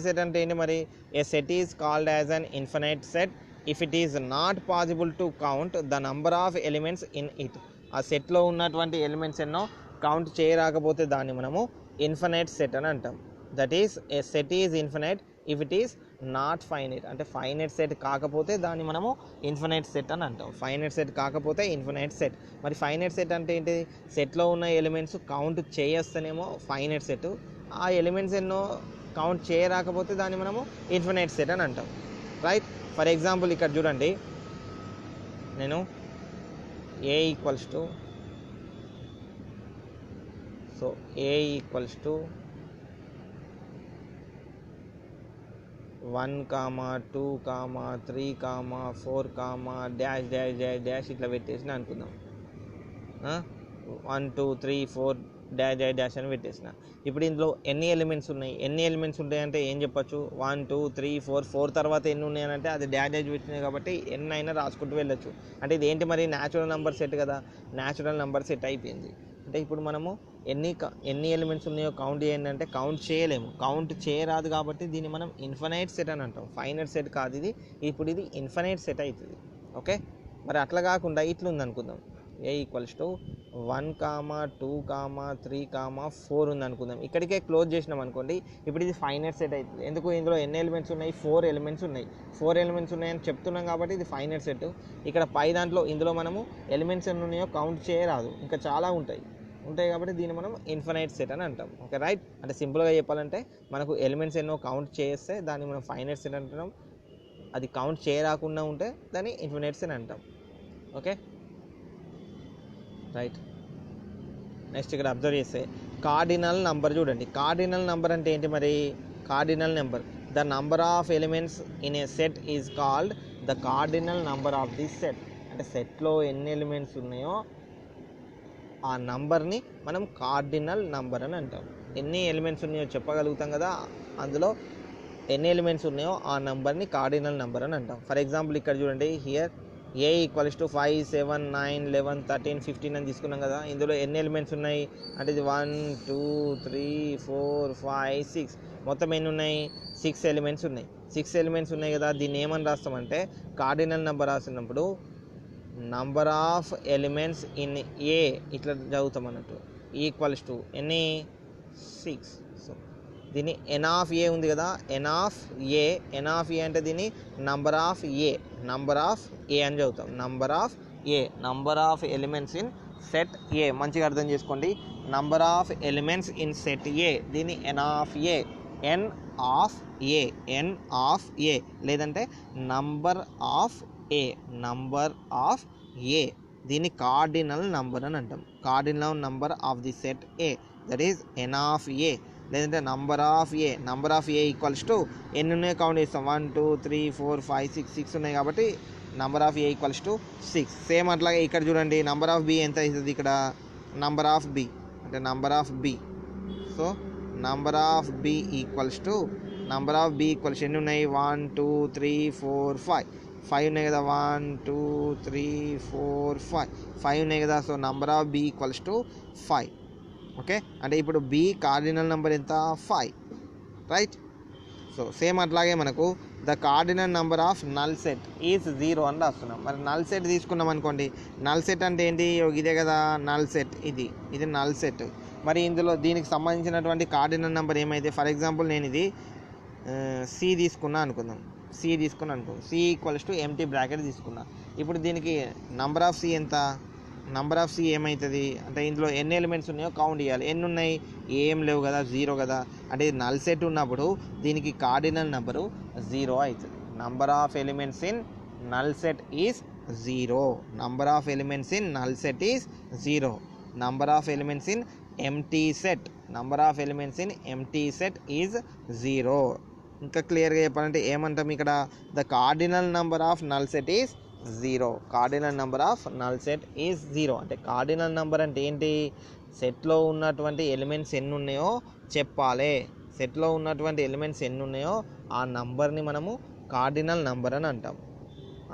set అంటే ఏంటి మరి? A set is called as an infinite set if it is not possible to count the number of elements in it. ఆ సెట్లో ఉన్నటువంటి elements ఎన్నో count చేయరాకపోతే దాన్ని మనము infinite set అని అంటాం. That is A set is infinite if it is not finite. అంటే finite set కాకపోతే దాన్ని మనము ఇన్ఫినైట్ సెట్ అని అంటాం. ఫైనైట్ సెట్ కాకపోతే ఇన్ఫినైట్ సెట్. మరి ఫైనైట్ సెట్ అంటే ఏంటి? సెట్లో ఉన్న ఎలిమెంట్స్ కౌంట్ చేయొస్తేనేమో ఫైనైట్ సెట్, ఆ ఎలిమెంట్స్ ఎన్నో కౌంట్ చేయరాకపోతే దాన్ని మనము ఇన్ఫినైట్ సెట్ అని అంటాం. రైట్. ఫర్ ఎగ్జాంపుల్ ఇక్కడ చూడండి, నేను A = 1, 2, 3, 4, డాష్ ఇట్లా పెట్టేసిన అనుకుందాం. 1, 2, 3, 4 డాష్ అని పెట్టేసిన. ఇప్పుడు ఇందులో ఎన్ని ఎలిమెంట్స్ ఉంటాయంటే ఏం చెప్పచ్చు? 1, 2, 3, 4 తర్వాత ఎన్ని ఉన్నాయనంటే అది డాష్ పెట్టినాయి కాబట్టి ఎన్ని అయినా రాసుకుంటూ వెళ్ళొచ్చు. అంటే ఇది ఏంటి మరి? న్యాచురల్ నెంబర్ సెట్ కదా, న్యాచురల్ నెంబర్ సెట్ అయిపోయింది. అంటే ఇప్పుడు మనము ఎన్ని ఎలిమెంట్స్ ఉన్నాయో కౌంట్ చేయండి అంటే కౌంట్ చేయలేము, కౌంట్ చేయరాదు కాబట్టి దీన్ని మనం ఇన్ఫినైట్ సెట్ అని అంటాం. ఫైనైట్ సెట్ కాదు ఇది, ఇప్పుడు ఇది ఇన్ఫినైట్ సెట్ అవుతుంది. ఓకే, మరి అట్లా కాకుండా ఇట్లా ఉంది అనుకుందాం, a ఈక్వల్స్ టు 1, 2, 3, 4 ఉంది అనుకుందాం. ఇక్కడికే క్లోజ్ చేసినాం అనుకోండి, ఇప్పుడు ఇది ఫైనైట్ సెట్ అవుతుంది. ఎందుకు, ఇందులో ఎన్ని ఎలిమెంట్స్ ఉన్నాయి, 4 ఎలిమెంట్స్ ఉన్నాయి. 4 ఎలిమెంట్స్ ఉన్నాయని చెప్తున్నాం కాబట్టి ఇది ఫైనైట్ సెట్. ఇక్కడ పై దాంట్లో ఇందులో మనము ఎలిమెంట్స్ ఎన్ని ఉన్నాయో కౌంట్ చేయరాదు, ఇంకా చాలా ఉంటాయి కాబట్టి దీన్ని మనం ఇన్ఫినైట్ సెట్ అని అంటాం. ఓకే రైట్, అంటే సింపుల్గా చెప్పాలంటే మనకు ఎలిమెంట్స్ ఎన్నో కౌంట్ చేస్తే దాన్ని మనం ఫైనైట్ సెట్ అంటున్నాం, అది కౌంట్ చేయరాకుండా ఉంటే దాన్ని ఇన్ఫినైట్ సెట్ అంటాం. ఓకే రైట్, నెక్స్ట్ ఇక్కడ అబ్జర్వ్ చేస్తే కార్డినల్ నంబర్ చూడండి. కార్డినల్ నంబర్ అంటే ఏంటి మరి, cardinal number the number of elements in a set is called the cardinal number of the set. అంటే సెట్లో ఎన్ని ఎలిమెంట్స్ ఉన్నాయో ఆ నంబర్ని మనం కార్డినల్ నంబర్ అని అంటాం. ఎన్ని ఎలిమెంట్స్ ఉన్నాయో చెప్పగలుగుతాం కదా, అందులో ఎన్ని ఎలిమెంట్స్ ఉన్నాయో ఆ నెంబర్ని కార్డినల్ నెంబర్ అని అంటాం. ఫర్ ఎగ్జాంపుల్ ఇక్కడ చూడండి, హియర్ a ఈక్వల్స్ టు 5, 7, 9, 11, 13, 15 అని తీసుకున్నాం కదా. ఇందులో ఎన్ని ఎలిమెంట్స్ ఉన్నాయి అంటే ఇది 1, 2, 3, 4, 5, 6 మొత్తం ఎన్ని ఉన్నాయి, 6 ఎలిమెంట్స్ ఉన్నాయి. 6 ఎలిమెంట్స్ ఉన్నాయి కదా, దీన్ని ఏమని రాస్తామంటే కార్డినల్ నెంబర్ రాసినప్పుడు number of elements in a ఇట్లా చదువుతాం అన్నట్టు, ఈక్వల్స్ టు ఎన్ని 6. సో దీన్ని ఎన్ ఆఫ్ ఏ ఉంది కదా, ఎన్ ఆఫ్ ఏ అంటే దీన్ని నంబర్ ఆఫ్ ఏ అని చదువుతాం. Number of elements in set A, మంచిగా అర్థం చేసుకోండి. Number of elements in set A, దీన్ని ఎన్ ఆఫ్ ఏ లేదంటే నంబర్ ఆఫ్ ఏ, దీన్ని కార్డినల్ నంబర్ అని అంటాం. Cardinal number of the set A, that is n of A లేదంటే number of A equals to ఎన్ని ఉన్నాయో కౌంట్ చేస్తాం, 1, 2, 3, 4, 5, 6 ఉన్నాయి కాబట్టి number of A equals to 6. Same అట్లాగే ఇక్కడ చూడండి, నంబర్ ఆఫ్ బి ఎంత అవుతుంది, ఇక్కడ నంబర్ ఆఫ్ బి అంటే number of B. So number of B equals ఎన్ని ఉన్నాయి, 1, 2, 3, 4, 5 ఉన్నాయి కదా, 1, 2, 3, 4, 5 ఉన్నాయి కదా. So number of B equals to 5. Okay, అంటే ఇప్పుడు బి కార్డినల్ నెంబర్ ఎంత, 5 రైట్. సో సేమ్ అట్లాగే మనకు the cardinal number of null set is 0 అని రాస్తున్నాం. మరి నల్ సెట్ తీసుకున్నాం అనుకోండి, నల్ సెట్ అంటే ఏంటి, ఇదే కదా నల్ సెట్, ఇది నల్ సెట్. మరి ఇందులో దీనికి సంబంధించినటువంటి కార్డినల్ నెంబర్ ఏమైతే, ఫర్ ఎగ్జాంపుల్ నేను ఇది సి తీసుకున్నా అనుకుందాం, C equals to empty bracket తీసుకున్నా. ఇప్పుడు దీనికి నంబర్ ఆఫ్ సి ఎంత, నంబర్ ఆఫ్ సి ఏమవుతుంది అంటే ఇందులో ఎన్ని ఎలిమెంట్స్ ఉన్నాయో కౌంట్ చేయాలి. ఎన్ని ఉన్నాయి, ఏం లేవు కదా, 0 కదా. అంటే ఇది నల్ సెట్ ఉన్నప్పుడు దీనికి కార్డినల్ నెంబరు 0 అవుతుంది. Number of elements in null set is 0. Number of elements in null set is 0. Number of elements in empty set is 0. ఇంకా క్లియర్గా చెప్పాలంటే ఏమంటాం ఇక్కడ, the cardinal number of null set is 0. Cardinal number of null set is 0. అంటే cardinal number అంటే ఏంటి, సెట్లో ఉన్నటువంటి ఎలిమెంట్స్ ఎన్ని ఉన్నాయో చెప్పాలి. సెట్లో ఉన్నటువంటి ఎలిమెంట్స్ ఎన్ని ఉన్నాయో ఆ నంబర్ని మనము కార్డినల్ నెంబర్ అని అంటాం.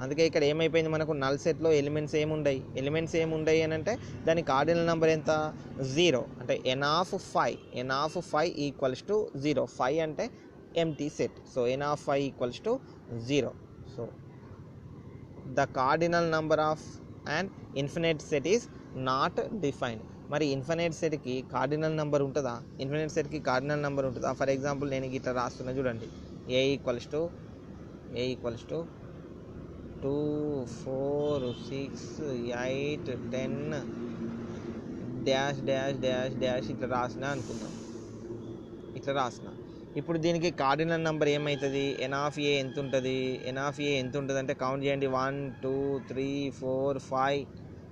అందుకే ఇక్కడ ఏమైపోయింది, మనకు నల్ సెట్లో ఎలిమెంట్స్ ఏముండయి అని అంటే దాని కార్డినల్ నెంబర్ ఎంత, 0. అంటే ఎన్ ఆఫ్ 5 ఈక్వల్స్ టు 0. 5 అంటే empty set. So n of 5 equals to 0. So the cardinal number of and infinite set is not defined. మరి ఇన్ఫినైట్ సెట్కి కార్డినల్ నెంబర్ ఉంటుందా, ఫర్ ఎగ్జాంపుల్ నేను ఇట్లా రాస్తున్నా చూడండి, ఏ ఈక్వల్స్ టు 2, 4, 6, 8, 10 డాష్ ఇట్లా రాసిన అనుకుందాం, ఇప్పుడు దీనికి కార్డినల్ నెంబర్ ఏమవుతుంది, ఎన్ ఆఫ్ ఏ ఎంత ఉంటుంది, అంటే కౌంట్ చేయండి, 1, 2, 3, 4, 5.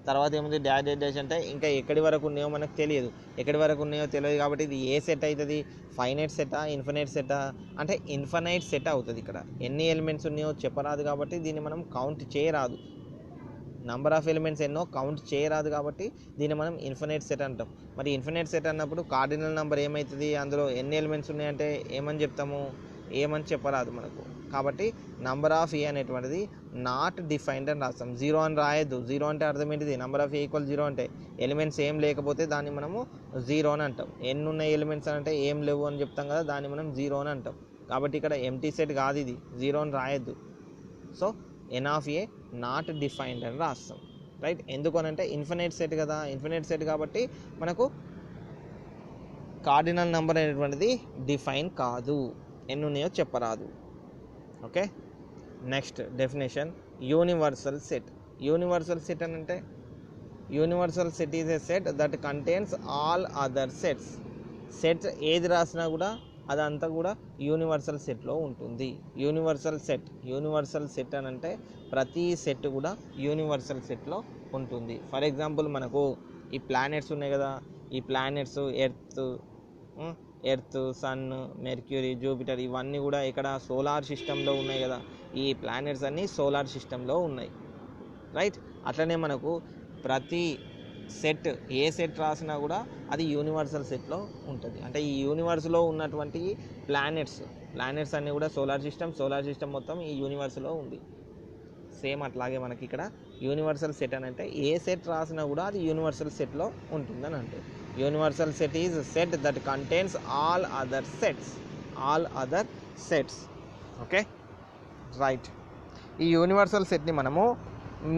తర్వాత ఏముంది, డాష్ అంటే ఇంకా ఎక్కడి వరకు ఉన్నాయో మనకు తెలియదు, కాబట్టి ఇది ఏ సెట్ అవుతుంది, ఫైనైట్ సెటా ఇన్ఫినైట్ సెటా అంటే ఇన్ఫినైట్ సెట్ అవుతుంది. ఇక్కడ ఎన్ని ఎలిమెంట్స్ ఉన్నాయో చెప్పరాదు కాబట్టి దీన్ని మనం కౌంట్ చేయరాదు, నంబర్ ఆఫ్ ఎలిమెంట్స్ ఎన్నో కౌంట్ చేయరాదు కాబట్టి దీన్ని మనం ఇన్ఫినైట్ సెట్ అంటాం. మరి ఇన్ఫినైట్ సెట్ అన్నప్పుడు కార్డినల్ నెంబర్ ఏమవుతుంది, అందులో ఎన్ని ఎలిమెంట్స్ ఉన్నాయంటే ఏమని చెప్తాము, ఏమని చెప్పరాదు మనకు. కాబట్టి నంబర్ ఆఫ్ ఏ అనేటువంటిది నాట్ డిఫైన్డ్ అని రాస్తాం. 0 అని రాయొద్దు. 0 అంటే అర్థం ఏంటిది? నంబర్ ఆఫ్ ఏ ఈక్వల్ 0 అంటే ఎలిమెంట్స్ ఏం లేకపోతే దాన్ని మనము 0 అని అంటాం. ఎన్ని ఉన్నాయి ఎలిమెంట్స్ అంటే ఏం లేవు అని చెప్తాం కదా, దాన్ని మనం 0 అని అంటాం. కాబట్టి ఇక్కడ ఎంటీ సెట్ కాదు, ఇది 0 అని రాయొద్దు. So n of A not defined అని రాస్తాం, రైట్? ఎందుకనంటే ఇన్ఫినైట్ సెట్ కదా, ఇన్ఫినైట్ సెట్ కాబట్టి మనకు కార్డినల్ నెంబర్ అనేటువంటిది డిఫైన్ కాదు, ఎన్ని ఉన్నాయో చెప్పరాదు. Okay, next definition universal set. Universal set అని అంటే universal set is a set that contains all other sets. Set ఏది రాసినా కూడా అదంతా కూడా యూనివర్సల్ సెట్లో ఉంటుంది. యూనివర్సల్ సెట్ అని అంటే ప్రతి సెట్ కూడా యూనివర్సల్ సెట్లో ఉంటుంది. ఫర్ ఎగ్జాంపుల్ మనకు ఈ ప్లానెట్స్ ఉన్నాయి కదా, ఈ planets Earth, Sun, Mercury, Jupiter ఇవన్నీ కూడా ఇక్కడ సోలార్ సిస్టంలో ఉన్నాయి కదా. ఈ ప్లానెట్స్ అన్నీ సోలార్ సిస్టంలో ఉన్నాయి, రైట్? అట్లనే మనకు ప్రతి సెట్ ఏ సెట్ రాసినా కూడా అది యూనివర్సల్ సెట్లో ఉంటుంది. అంటే ఈ యూనివర్స్లో ఉన్నటువంటి ప్లానెట్స్ అన్నీ కూడా సోలార్ సిస్టమ్ మొత్తం ఈ యూనివర్స్లో ఉంది. సేమ్ అట్లాగే మనకి ఇక్కడ యూనివర్సల్ సెట్ అని అంటే ఏ సెట్ రాసినా కూడా అది యూనివర్సల్ సెట్లో ఉంటుందని అంటే universal set is set that contains all other sets. Okay, right. ఈ యూనివర్సల్ సెట్ని మనము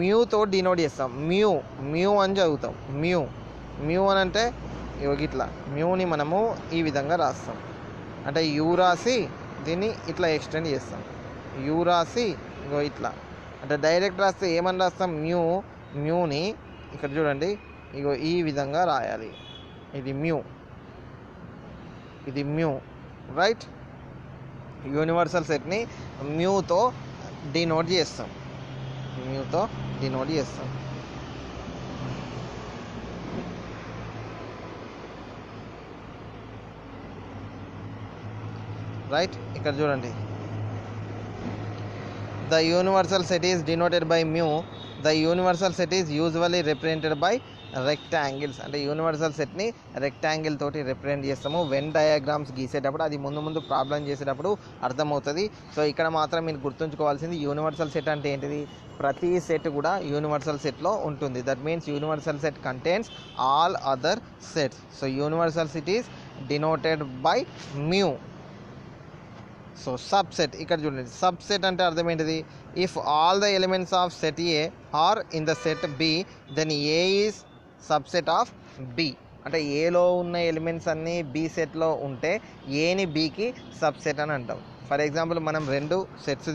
మ్యూతో డినోట్ చేస్తాం. మ్యూ అని చదువుతాం. మ్యూ అని అంటే ఇట్లా మ్యూని మనము ఈ విధంగా రాస్తాం. అంటే యూ రాసి దీన్ని ఇట్లా ఎక్స్టెండ్ చేస్తాం. యూ రాసి ఇట్లా, అంటే డైరెక్ట్ రాస్తే ఏమని రాస్తాం? మ్యూని ఇక్కడ చూడండి ఈ విధంగా రాయాలి. ఇది మ్యూ, రైట్? యూనివర్సల్ సెట్ని మ్యూతో డినోట్ చేస్తాం. రైట్, ఇక్కడ చూడండి. The universal set is denoted by mu. The universal set is usually represented by rectangles. అంటే యూనివర్సల్ సెట్ని రెక్టాంగిల్ తోటి రిప్రజెంట్ చేస్తాము. వెన్ డయాగ్రామ్స్ గీసేటప్పుడు అది ముందు ప్రాబ్లం చేసేటప్పుడు అర్థమవుతుంది. సో ఇక్కడ మాత్రం మీరు గుర్తుంచుకోవాల్సింది యూనివర్సల్ సెట్ అంటే ఏంటిది? ప్రతి సెట్ కూడా యూనివర్సల్ సెట్లో ఉంటుంది. That means universal set contains all other sets. So universal set is denoted by mu. So subset, ఇక్కడ చూడండి. సబ్సెట్ అంటే అర్థం ఏంటిది? If all the elements of set A are in the set B then A is subset of B. అంటే ఏలో ఉన్న elements అన్నీ B సెట్లో ఉంటే ఏని బికి సబ్సెట్ అని అంటాం. ఫర్ ఎగ్జాంపుల్ మనం రెండు సెట్స్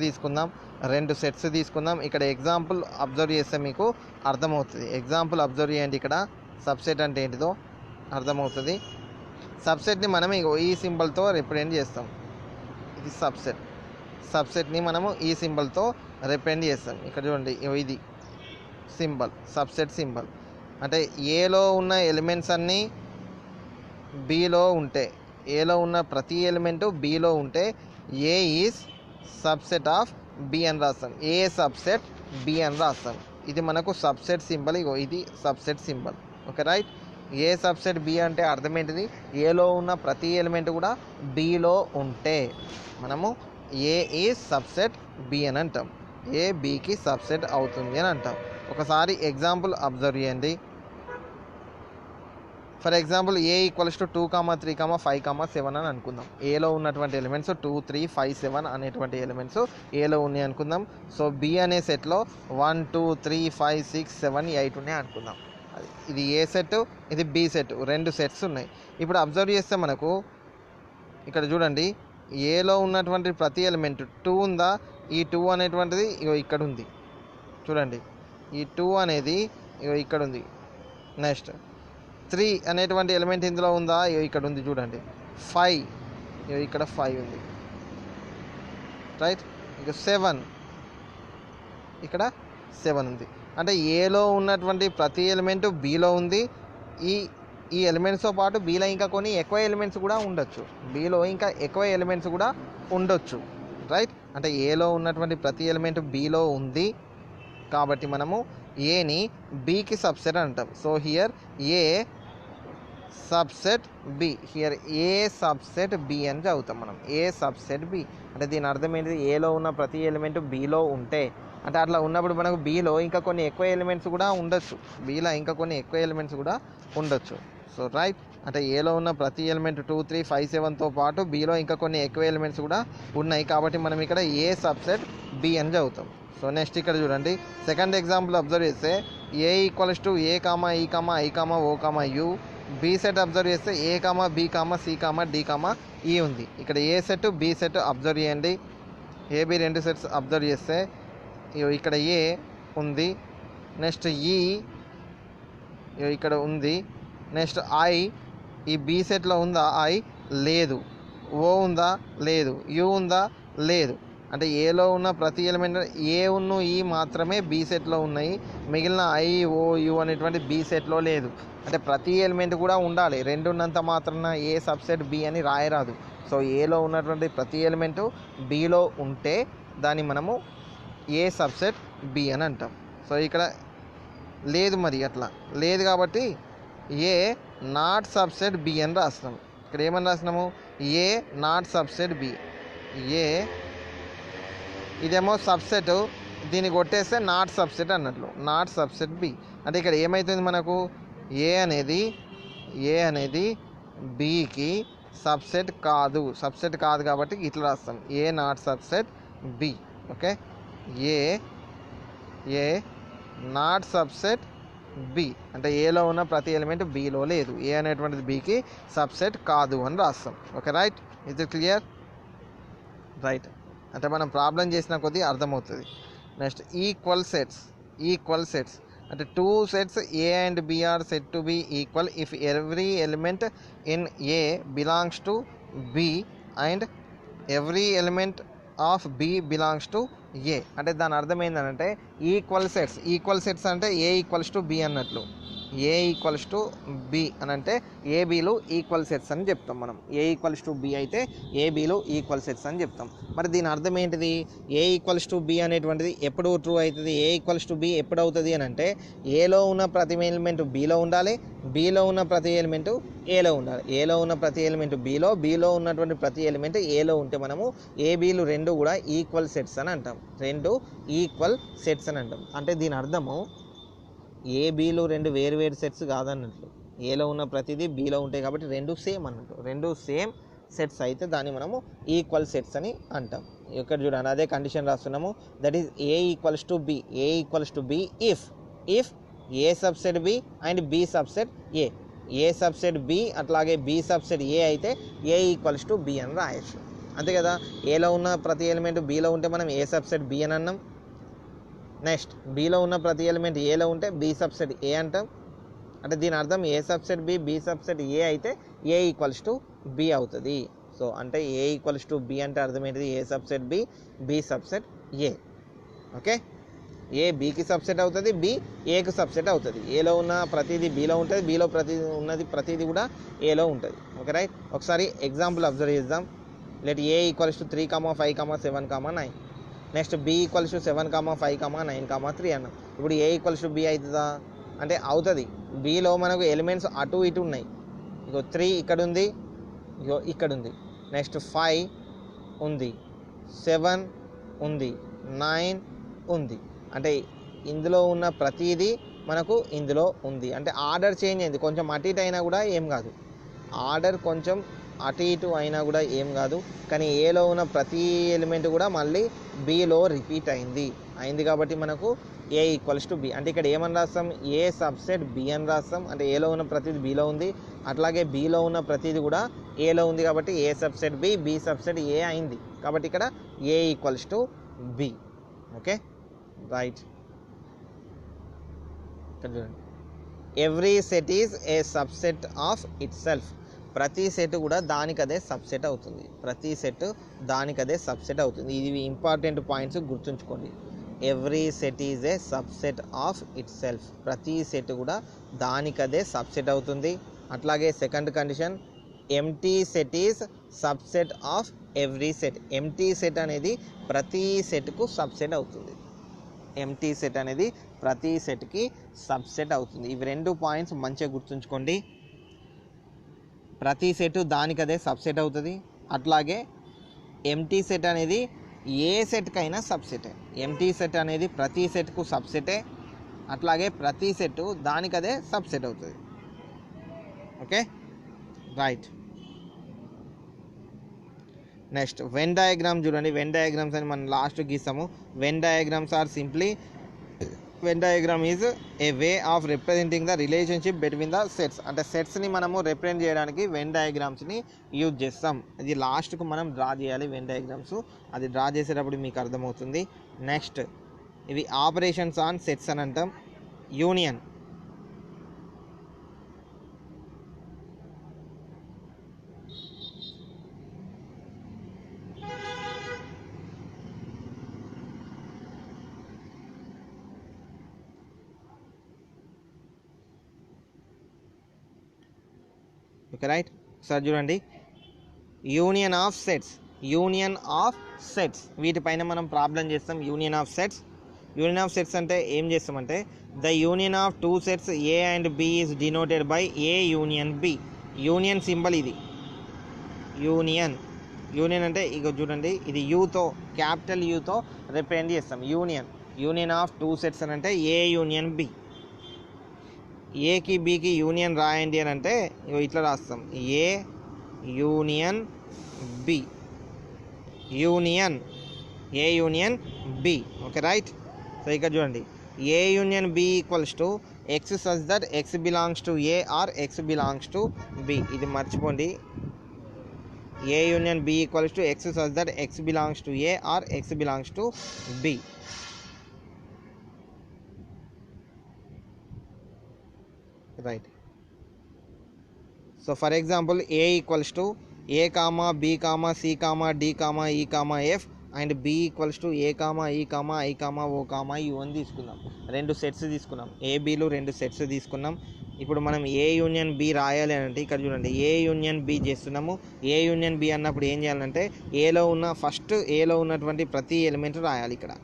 తీసుకుందాం. ఇక్కడ ఎగ్జాంపుల్ అబ్జర్వ్ చేస్తే మీకు అర్థమవుతుంది. ఎగ్జాంపుల్ అబ్జర్వ్ చేయండి. ఇక్కడ సబ్సెట్ అంటే ఏంటిదో అర్థమవుతుంది. సబ్సెట్ని మనం ఈ సింబల్తో రిప్రజెంట్ చేస్తాం. ఇది సబ్సెట్ని మనము ఈ సింబల్తో రిప్రజెంట్ చేస్తాం. ఇక్కడ చూడండి, ఇది సింబల్, సబ్సెట్ సింబల్. అంటే ఏలో ఉన్న ఎలిమెంట్స్ అన్నీ బిలో ఉంటే, ఏలో ఉన్న ప్రతి ఎలిమెంటు బిలో ఉంటే A is subset of B అని రాస్తాం. ఏ సబ్సెట్ బి అని రాస్తాం. ఇది మనకు సబ్సెట్ సింబల్. ఇది subset symbol. Okay, right? A subset B అంటే అర్థం ఏంటిది? ఏలో ఉన్న ప్రతి ఎలిమెంట్ కూడా బిలో ఉంటే మనము ఏ ఈజ్ సబ్సెట్ బి అని అంటాం. ఏ బికి సబ్సెట్ అవుతుంది అని అంటాం. ఒకసారి ఎగ్జాంపుల్ అబ్జర్వ్ చేయండి. For example A equals to 2, 3, 5, 7 అని అనుకుందాం. ఏలో ఉన్నటువంటి ఎలిమెంట్స్ 2, 3, 5, 7 అనేటువంటి ఎలిమెంట్స్ ఏలో ఉన్నాయి అనుకుందాం. సో బి అనే సెట్లో 1, 2, 3, 5, 6, 7, 8 ఉన్నాయి అనుకుందాం. ఇది ఏ సెట్, ఇది బి సెట్, రెండు సెట్స్ ఉన్నాయి. ఇప్పుడు అబ్జర్వ్ చేస్తే మనకు ఇక్కడ చూడండి, ఏలో ఉన్నటువంటి ప్రతి ఎలిమెంట్ 2 ఉందా? ఈ 2 అనేటువంటిది ఇక్కడ ఉంది చూడండి. ఈ 2 అనేది ఇక్కడ ఉంది. నెక్స్ట్ 3 అనేటువంటి ఎలిమెంట్ ఇందులో ఉందా? ఇక్కడ ఉంది చూడండి. 5 ఇక్కడ 5 ఉంది, రైట్? ఇక 7 ఇక్కడ 7 ఉంది. అంటే ఏలో ఉన్నటువంటి ప్రతి ఎలిమెంటు బిలో ఉంది. ఈ ఎలిమెంట్స్తో పాటు బీలో ఇంకా కొన్ని ఎక్కువ ఎలిమెంట్స్ కూడా ఉండొచ్చు, రైట్? అంటే ఏలో ఉన్నటువంటి ప్రతి ఎలిమెంట్ బిలో ఉంది కాబట్టి మనము ఏని బికి సబ్సెట్ అంటాం. So here A subset B. Here A subset B అని చదువుతాం మనం. ఏ సబ్సెట్ బి అంటే దీని అర్థం ఏంటిది, ఏలో ఉన్న ప్రతి ఎలిమెంట్ బిలో ఉంటే, అంటే అట్లా ఉన్నప్పుడు మనకు బీలో ఇంకా కొన్ని ఎక్కువ ఎలిమెంట్స్ కూడా ఉండొచ్చు, బీలో ఇంకా కొన్ని ఎక్కువ ఎలిమెంట్స్ కూడా ఉండొచ్చు. సో రైట్, అంటే ఏలో ఉన్న ప్రతి ఎలిమెంట్ 2, 3, 5, 7తో పాటు బీలో ఇంకా కొన్ని ఎక్కువ ఎలిమెంట్స్ కూడా ఉన్నాయి, కాబట్టి మనం ఇక్కడ ఏ సబ్సెట్ బి అని చదువుతాం. సో నెక్స్ట్ ఇక్కడ చూడండి, సెకండ్ ఎగ్జాంపుల్ అబ్జర్వ్ చేస్తే A equals to A comma E comma I comma O comma U. B set observe చేస్తే A comma B comma C comma D comma E ఉంది. ఇక్కడ A set B set observe చేయండి, A B రెండు sets observe చేస్తే ఇక్కడ ఏ ఉంది, next ఈ ఇక్కడ ఉంది, నెక్స్ట్ ఐ ఈ బి సెట్లో ఉందా, ఐ లేదు, ఓ ఉందా లేదు, యు ఉందా లేదు. అంటే ఏలో ఉన్న ప్రతి ఎలిమెంట్ ఏ ఉన్ను ఈ మాత్రమే బి సెట్లో ఉన్నాయి, మిగిలిన ఐ ఓ యు అనేటువంటి బి సెట్లో లేదు. అంటే ప్రతి ఎలిమెంట్ కూడా ఉండాలి, రెండు ఉన్నంత మాత్రాన ఏ సబ్సెట్ బి అని రాయరాదు. సో ఏలో ఉన్నటువంటి ప్రతి ఎలిమెంటు బిలో ఉంటే దాన్ని మనము ఏ సబ్సెట్ బి అని అంటాం. సో ఇక్కడ లేదు, మరి అట్లా లేదు కాబట్టి ఏ నాట్ సబ్సెట్ బి అని రాస్తాం. ఇక్కడ ఏమని రాసినాము, ఏ నాట్ సబ్సెట్ బి. ఏ ఇదేమో సబ్సెట్, దీన్ని కొట్టేస్తే నాట్ సబ్సెట్ అన్నట్లు, నాట్ సబ్సెట్ బి. అంటే ఇక్కడ ఏమవుతుంది మనకు, ఏ అనేది బికి సబ్సెట్ కాదు కాబట్టి ఇట్లా రాస్తాం, A not subset B. Okay, A not subset B అంటే ఏలో ఉన్న ప్రతి ఎలిమెంట్ బిలో లేదు, ఏ అనేటువంటిది బికి సబ్సెట్ కాదు అని రాస్తాం. Okay right, is it clear? Right, అంటే మనం ప్రాబ్లం చేసిన కొద్దీ అర్థమవుతుంది. నెక్స్ట్ ఈక్వల్ సెట్స్ అంటే two sets A and B are said to be equal if every element in A belongs to B and every element of B belongs to A. అంటే దాని అర్థం ఏంటంటే ఈక్వల్ సెట్స్ అంటే ఏ equals to B అన్నట్లు, ఏ equals to B అని అంటే ఏబీలు equal sets అని చెప్తాం మనం. ఏ ఈక్వల్స్ టు బి అయితే ఏబీలు ఈక్వల్ సెట్స్ అని చెప్తాం. మరి దీని అర్థం ఏంటిది, ఏ ఈక్వల్స్ టు బి అనేటువంటిది ఎప్పుడు ట్రూ అవుతుంది, ఏ ఈక్వల్స్ టు బి ఎప్పుడు అవుతుంది అని అంటే ఏలో ఉన్న ప్రతి ఎలిమెంట్ బిలో ఉండాలి, బిలో ఉన్న ప్రతి ఎలిమెంట్ ఏలో ఉండాలి, ఏలో ఉన్న ప్రతి ఎలిమెంట్ బిలో ఉన్నటువంటి ప్రతి ఎలిమెంట్ ఏలో ఉంటే మనము ఏబీలు రెండు కూడా ఈక్వల్ సెట్స్ అని అంటాం, రెండు ఈక్వల్ సెట్స్ అని అంటాం. అంటే దీని అర్థము ఏబీలు రెండు వేరు సెట్స్ కాదన్నట్లు, ఏలో ఉన్న ప్రతిదీ బీలో ఉంటాయి కాబట్టి రెండు సేమ్ అన్నట్టు, రెండు సేమ్ సెట్స్ అయితే దాన్ని మనము ఈక్వల్ సెట్స్ అని అంటాం. ఇక్కడ చూడండి అదే కండిషన్ రాస్తున్నాము, that is A equals to B if A subset B and B subset A subset B అట్లాగే బి సబ్సెట్ ఏ అయితే ఏ ఈక్వల్స్ టు బి అని రాయొచ్చు, అంతే కదా. ఏలో ఉన్న ప్రతి ఎలిమెంట్ బిలో ఉంటే మనం ఏ సబ్సెట్ బి అని అన్నాం. నెక్స్ట్ బిలో ఉన్న ప్రతి ఎలిమెంట్ ఏలో ఉంటే బి సబ్సెట్ ఏ అంటాం. అంటే దీని అర్థం ఏ సబ్సెట్ బి సబ్సెట్ ఏ అయితే ఏ ఈక్వల్స్ టు బి అవుతుంది. సో అంటే ఏ ఈక్వల్స్ టు బి అంటే అర్థం ఏంటిది, ఏ సబ్సెట్ బి సబ్సెట్ ఏ. ఓకే, ఏ బికి సబ్సెట్ అవుతుంది, బి ఏకి సబ్సెట్ అవుతుంది. ఏలో ఉన్న ప్రతిదీ బిలో ఉంటుంది, బిలో ప్రతిదీ కూడా ఏలో ఉంటుంది. ఓకే రైట్, ఒకసారి ఎగ్జాంపుల్ అబ్జర్వ్ చేద్దాం. Let A equals to 3, 5, 7, 9. Next B equals to 7, 5, 9, 3 అన్నాం. ఇప్పుడు ఏ ఈక్వల్స్ టు బి అవుతుందా అంటే అవుతుంది. బిలో మనకు ఎలిమెంట్స్ అటు ఇటు ఉన్నాయి, ఇగో 3 ఇక్కడ ఉంది, ఇగో ఇక్కడ ఉంది, నెక్స్ట్ 5 ఉంది, 7 ఉంది, 9 ఉంది. అంటే ఇందులో ఉన్న ప్రతిదీ మనకు ఇందులో ఉంది. అంటే ఆర్డర్ చేంజ్ అయింది, కొంచెం అటు ఇటు అయినా కూడా ఏం కాదు, ఆర్డర్ కొంచెం అటు ఇటు అయినా కూడా ఏం కాదు, కానీ ఏలో ఉన్న ప్రతి ఎలిమెంట్ కూడా మళ్ళీ బిలో రిపీట్ అయింది కాబట్టి మనకు ఏ ఈక్వల్స్ టు బి. అంటే ఇక్కడ ఏమని రాస్తాం, ఏ సబ్సెట్ బి అని రాస్తాం. అంటే ఏలో ఉన్న ప్రతిది బిలో ఉంది, అట్లాగే బిలో ఉన్న ప్రతిది కూడా ఏలో ఉంది కాబట్టి A subset B subset A అయింది కాబట్టి ఇక్కడ A equals to B. Okay right, every set is a subset of itself. ప్రతి సెట్ కూడా దానికదే సబ్సెట్ అవుతుంది, ఇవి ఇంపార్టెంట్ పాయింట్స్ గుర్తుంచుకోండి. Every set is a subset of itself, ప్రతి సెట్ కూడా దానికదే సబ్సెట్ అవుతుంది. అట్లాగే second condition, empty set is subset of every set. Empty set అనేది ప్రతి సెట్కు సబ్సెట్ అవుతుంది, ఎంటీ సెట్ అనేది ప్రతి సెట్కి సబ్సెట్ అవుతుంది. ఇవి రెండు పాయింట్స్ మంచిగా గుర్తుంచుకోండి. ప్రతి సెట్ దానికి అదే సబ్సెట్ అవుతుంది. అట్లాగే ఎంటీ సెట్ అనేది ఏ సెట్కైనా సబ్సెటే. ఎంటీ సెట్ అనేది ప్రతి సెట్కు సబ్సెటే, అట్లాగే ప్రతి సెట్ దానికి అదే సబ్సెట్ అవుతుంది. Okay right. Next Venn diagram చూడండి. వెన్ డయాగ్రామ్స్ అని మనం లాస్ట్ గీస్తాము. Venn diagrams are simply Venn diagram is a way of representing the relationship between the sets. అంటే సెట్స్ని మనము రిప్రజెంట్ చేయడానికి వెన్ డయాగ్రామ్స్ని యూజ్ చేస్తాం. ఇది లాస్ట్కు మనం డ్రా చేయాలి వెన్ డయాగ్రామ్స్. అది డ్రా చేసేటప్పుడు మీకు అర్థమవుతుంది. నెక్స్ట్ ఇవి ఆపరేషన్స్ ఆన్ సెట్స్ అని అంటాం. Union, okay right. సార్ చూడండి, union of sets, union of sets వీటిపైన మనం ప్రాబ్లం చేస్తాం. Union of sets, union of sets అంటే ఏం చేస్తామంటే the union of two sets A and B is denoted by A union B. Union symbol ఇది. Union, union అంటే ఇక చూడండి, ఇది యూతో, క్యాపిటల్ యూతో రిప్రజెంట్ చేస్తాం. Union, union of two sets అని అంటే ఏ యూనియన్ బి. ఏకి బికి యూనియన్ రాయండి అని అంటే ఇట్లా రాస్తాం, A union B. Union, A union B. Okay right. So ఇక్కడ చూడండి, A union B equals to x such that x belongs to A or x belongs to B. ఇది మర్చిపోండి. A union B equals to x such that x belongs to A or x belongs to B. Right. So for example A equals to A comma B comma C comma D comma E comma F and B equals to A comma E comma I comma O comma U అని తీసుకున్నాం. రెండు sets తీసుకున్నాం, ఏబీలు రెండు sets తీసుకున్నాం. ఇప్పుడు మనం ఏ union B రాయాలి అని అంటే ఇక్కడ చూడండి, ఏ యూనియన్ బి చేస్తున్నాము. ఏ యూనియన్ బి అన్నప్పుడు ఏం చేయాలంటే ఏలో ఉన్న ఫస్ట్ ఏలో ఉన్నటువంటి ప్రతి ఎలిమెంట్ రాయాలి. ఇక్కడ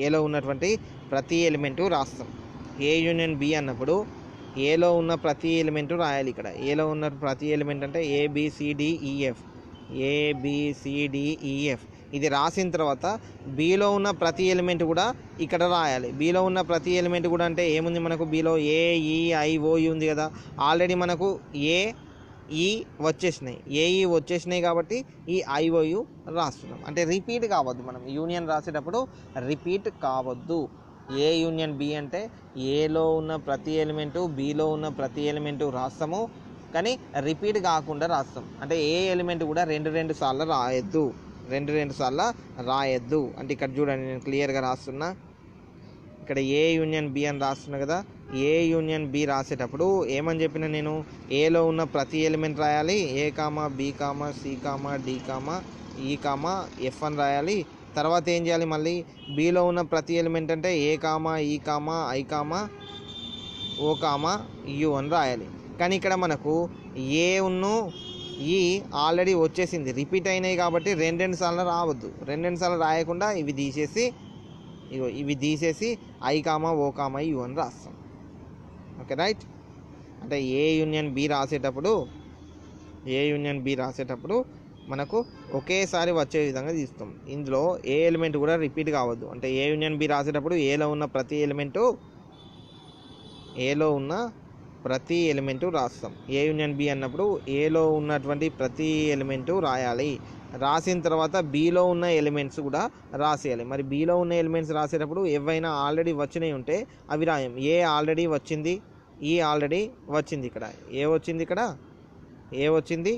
ఏలో ఉన్నటువంటి ప్రతి ఎలిమెంటు రాస్తాం. ఏ యూనియన్ బి అన్నప్పుడు ఏలో ఉన్న ప్రతి ఎలిమెంటు రాయాలి. ఇక్కడ ఏలో ఉన్న ప్రతి ఎలిమెంట్ అంటే ఏబిసిడిఈఎఫ్, ఏబిసిడిఈఎఫ్. ఇది రాసిన తర్వాత బిలో ఉన్న ప్రతి ఎలిమెంట్ కూడా ఇక్కడ రాయాలి. బిలో ఉన్న ప్రతి ఎలిమెంట్ కూడా అంటే ఏముంది మనకు, బిలో ఏఈఐఓఈ ఉంది కదా. ఆల్రెడీ మనకు ఏఈ వచ్చేసినాయి, ఏఈ వచ్చేసినాయి కాబట్టి ఈ ఐఓయు రాస్తున్నాం. అంటే రిపీట్ కావద్దు, మనం యూనియన్ రాసేటప్పుడు రిపీట్ కావద్దు. ఏ యూనియన్ బి అంటే ఏలో ఉన్న ప్రతి ఎలిమెంటు బిలో ఉన్న ప్రతి ఎలిమెంటు రాస్తాము, కానీ రిపీట్ కాకుండా రాస్తాం. అంటే ఏ ఎలిమెంట్ కూడా రెండు సార్లు రాయొద్దు, రెండు సార్లు రాయొద్దు. అంటే ఇక్కడ చూడండి, నేను క్లియర్గా రాస్తున్నా. ఇక్కడ ఏ యూనియన్ బి అని రాస్తున్నా కదా. ఏ యూనియన్ బి రాసేటప్పుడు ఏమని చెప్పిన నేను, ఏలో ఉన్న ప్రతి ఎలిమెంట్ రాయాలి, A comma B comma C comma D comma E comma F అని రాయాలి. తర్వాత ఏం చేయాలి, మళ్ళీ బిలో ఉన్న ప్రతి ఎలిమెంట్ అంటే A comma E comma I comma O comma U అని రాయాలి. కానీ ఇక్కడ మనకు ఏ ఉన్ను ఈ ఆల్రెడీ వచ్చేసింది, రిపీట్ అయినాయి కాబట్టి రెండు సార్లు రావద్దు. రెండు సార్లు రాయకుండా ఇవి తీసేసి I comma O comma U అని రాస్తాం. Okay right. అంటే ఏ యూనియన్ బి రాసేటప్పుడు మనకు ఒకేసారి వచ్చే విధంగా తీస్తాం. ఇందులో ఏ ఎలిమెంట్ కూడా రిపీట్ కావద్దు. అంటే ఏ యూనియన్ బి రాసేటప్పుడు ఏలో ఉన్న ప్రతి ఎలిమెంటు రాస్తాం. ఏ యూనియన్ బి అన్నప్పుడు ఏలో ఉన్నటువంటి ప్రతి ఎలిమెంటు రాయాలి. రాసిన తర్వాత బిలో ఉన్న ఎలిమెంట్స్ కూడా రాసేయాలి. మరి బిలో ఉన్న ఎలిమెంట్స్ రాసేటప్పుడు ఏవైనా ఆల్రెడీ వచ్చినాయి ఉంటే అవి రాయం. ఏ ఆల్రెడీ వచ్చింది, ఈ ఆల్రెడీ వచ్చింది. ఇక్కడ ఏ వచ్చింది, ఇక్కడ ఏ వచ్చింది,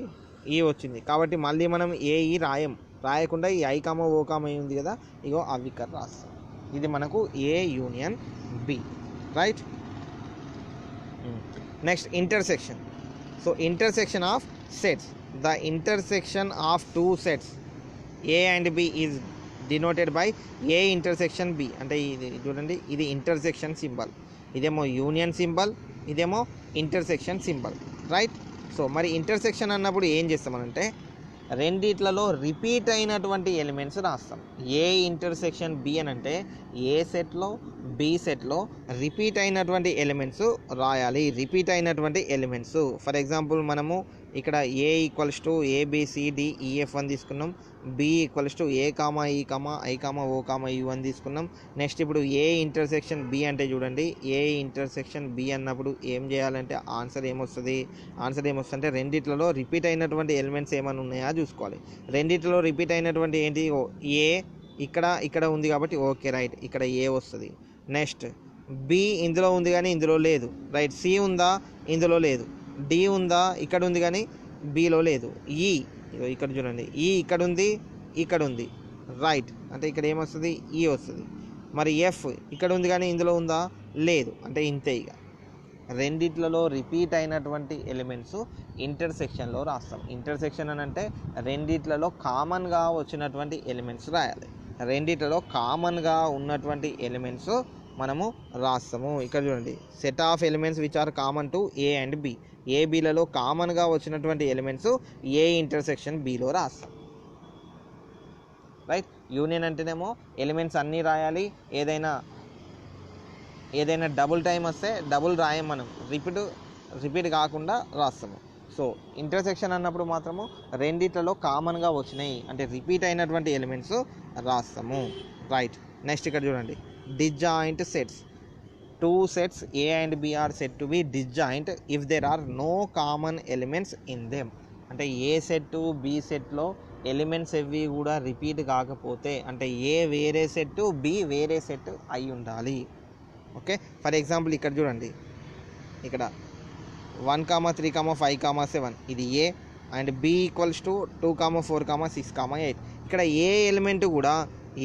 ఈ వచ్చింది. కాబట్టి మళ్ళీ మనం ఏఈ రాయకుండా ఈ ఐ కామా ఓ కామా ఉంది కదా, ఇగో అవి ఇక్కడ రాస్తాం. ఇది మనకు A union B. Right. Next intersection. So intersection of sets, the intersection of two sets A and B is denoted by A intersection B. అంటే ఇది చూడండి, ఇది ఇంటర్సెక్షన్ సింబల్, ఇదేమో యూనియన్ సింబల్, ఇదేమో ఇంటర్సెక్షన్ సింబల్. రైట్. సో మరి intersection అన్నప్పుడు ఏం చేస్తామనంటే రెండిట్లలో repeat అయినటువంటి ఎలిమెంట్స్ రాస్తాం. ఏ ఇంటర్సెక్షన్ బి అని అంటే ఏ సెట్లో బి సెట్లో రిపీట్ అయినటువంటి ఎలిమెంట్స్ రాయాలి. రిపీట్ అయినటువంటి ఎలిమెంట్స్ ఫర్ ఎగ్జాంపుల్ మనము ఇక్కడ ఏ ఈక్వల్స్ టు ABCDEF అని తీసుకున్నాం, B equals to A, E, I, O, U అని తీసుకున్నాం. నెక్స్ట్ ఇప్పుడు ఏ ఇంటర్సెక్షన్ B అంటే చూడండి, ఏ ఇంటర్సెక్షన్ B అన్నప్పుడు ఏం చేయాలంటే ఆన్సర్ ఏమొస్తుంది అంటే రెండిట్లలో రిపీట్ అయినటువంటి ఎలిమెంట్స్ ఏమైనా ఉన్నాయా చూసుకోవాలి. రెండిట్లో రిపీట్ అయినటువంటి ఏంటి, ఏ ఇక్కడ ఉంది కాబట్టి ఓకే రైట్, ఇక్కడ ఏ వస్తుంది. నెక్స్ట్ B ఇందులో ఉంది కానీ ఇందులో లేదు రైట్, C ఉందా ఇందులో లేదు, D ఉందా ఇక్కడ ఉంది కానీ Bలో లేదు, E ఇక్కడ చూడండి E ఇక్కడ ఉంది రైట్, అంటే ఇక్కడ ఏమొస్తుంది E వస్తుంది. మరి F ఇక్కడ ఉంది కానీ ఇందులో ఉందా లేదు, అంటే ఇంతే. ఇక రెండిట్లలో రిపీట్ అయినటువంటి ఎలిమెంట్స్ ఇంటర్సెక్షన్లో రాస్తాం. ఇంటర్సెక్షన్ అని అంటే రెండిట్లలో కామన్గా వచ్చినటువంటి ఎలిమెంట్స్ రాయాలి. రెండిట్లలో కామన్గా ఉన్నటువంటి ఎలిమెంట్స్ మనము రాస్తాము. ఇక్కడ చూడండి, set of elements which are common to A and B. ABలలో కామన్గా వచ్చినటువంటి ఎలిమెంట్స్ ఏ ఇంటర్సెక్షన్ Bలో రాస్తాం రైట్. యూనియన్ అంటేనేమో ఎలిమెంట్స్ అన్నీ రాయాలి, ఏదైనా డబుల్ టైం వస్తే డబుల్ రాయం, మనం రిపీట్ కాకుండా రాస్తాము. సో ఇంటర్సెక్షన్ అన్నప్పుడు మాత్రము రెండిట్లలో కామన్గా వచ్చినాయి అంటే రిపీట్ అయినటువంటి ఎలిమెంట్స్ రాస్తాము రైట్. నెక్స్ట్ ఇక్కడ చూడండి, disjoint sets. Two sets A and B are said to be disjoint if there are no common elements in them. అంటే ఏ సెట్ B సెట్లో ఎలిమెంట్స్ ఎవి కూడా రిపీట్ కాకపోతే, అంటే ఏ వేరే సెట్ B వేరే సెట్ అయి ఉండాలి. ఓకే, ఫర్ ఎగ్జాంపుల్ ఇక్కడ చూడండి, ఇక్కడ 1, 3, 5, 7 ఇది A and B equals to 2, 4, 6, 8. ఇక్కడ ఏ ఎలిమెంట్ కూడా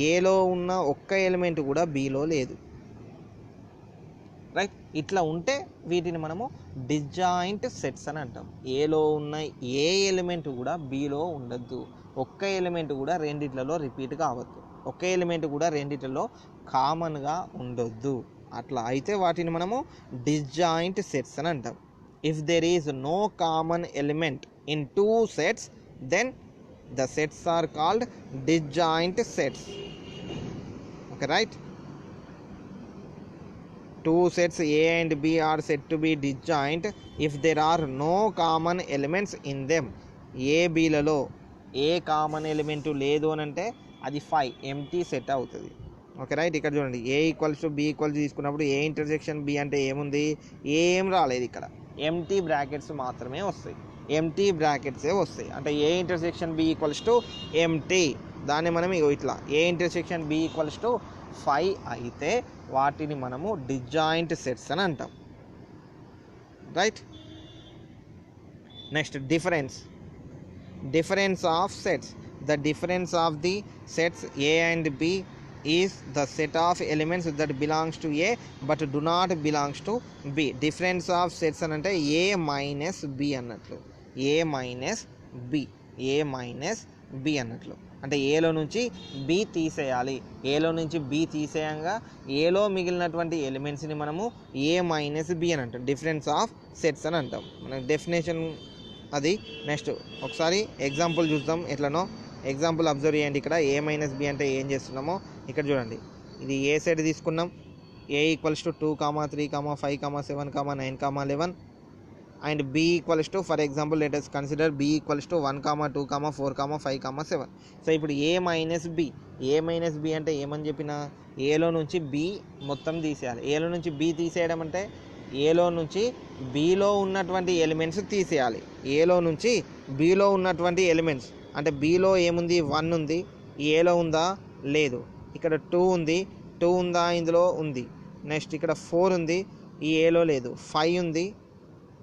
ఏలో ఉన్న ఒక్క ఎలిమెంట్ కూడా Bలో లేదు రైట్. ఇట్లా ఉంటే వీటిని మనము డిస్జాయింట్ సెట్స్ అని అంటాం. ఏలో ఉన్న ఏ ఎలిమెంట్ కూడా Bలో ఉండద్దు, ఒక్క ఎలిమెంట్ కూడా రెండిట్లలో రిపీట్ కావద్దు, ఒక్క ఎలిమెంట్ కూడా రెండిట్లలో కామన్గా ఉండొద్దు. అట్లా అయితే వాటిని మనము డిస్జాయింట్ సెట్స్ అని అంటాం. If there is no common element in 2 sets then the sets are called disjoint sets. Okay right, 2 sets A and B are said to be disjoint if there are no common elements in them. A Bలలో ఏ common element లేదు అని అంటే అది 5 empty set అవుతుంది. Okay right. ఇక్కడ చూడండి, A equals to B equals తీసుకున్నప్పుడు ఏ ఇంటర్సెక్షన్ B అంటే ఏముంది, ఏం రాలేదు, ఇక్కడ ఎంటీ బ్రాకెట్స్ మాత్రమే వస్తాయి, ఎంటీ బ్రాకెట్సే వస్తాయి. అంటే A intersection B equals to empty, దాన్ని మనం ఇట్లా A intersection B equals to 5 అయితే వాటిని మనము డిస్జాయింట్ సెట్స్ అని అంటాం right. Next difference of sets. The difference of the sets A and B is the set of elements that belongs to A but do not belongs to B. Difference of sets అని అంటే A minus B అన్నట్లు, A minus B అన్నట్లు. అంటే ఏలో నుంచి B తీసేయాలి, ఏలో నుంచి B తీసేయంగా ఏలో మిగిలినటువంటి ఎలిమెంట్స్ని మనము A మైనస్ B అని అంటాం, డిఫరెన్స్ ఆఫ్ సెట్స్ అని అంటాం. మనకి డెఫినేషన్ అది. నెక్స్ట్ ఒకసారి ఎగ్జాంపుల్ చూద్దాం ఎట్లనో. ఎగ్జాంపుల్ అబ్జర్వ్ చేయండి. ఇక్కడ A మైనస్ B అంటే ఏం చేస్తున్నామో ఇక్కడ చూడండి. ఇది ఏ సెట్ తీసుకున్నాం, A equals to 2, 3, 5, 7, 9, 11 and B equals to, for example let us consider B equals to 1, 2, 4, 5, 7. So ఇప్పుడు A మైనస్ B అంటే ఏమని చెప్పిన, ఏలో నుంచి B మొత్తం తీసేయాలి. ఏలో నుంచి B తీసేయడం అంటే ఏలో నుంచి Bలో ఉన్నటువంటి ఎలిమెంట్స్ తీసేయాలి. ఏలో నుంచి Bలో ఉన్నటువంటి ఎలిమెంట్స్ అంటే Bలో ఏముంది, 1 ఉంది, ఏలో ఉందా లేదు, ఇక్కడ 2 ఉంది, 2 ఉందా ఇందులో ఉంది, నెక్స్ట్ ఇక్కడ 4 ఉంది, ఈ ఏలో లేదు, 5 ఉంది,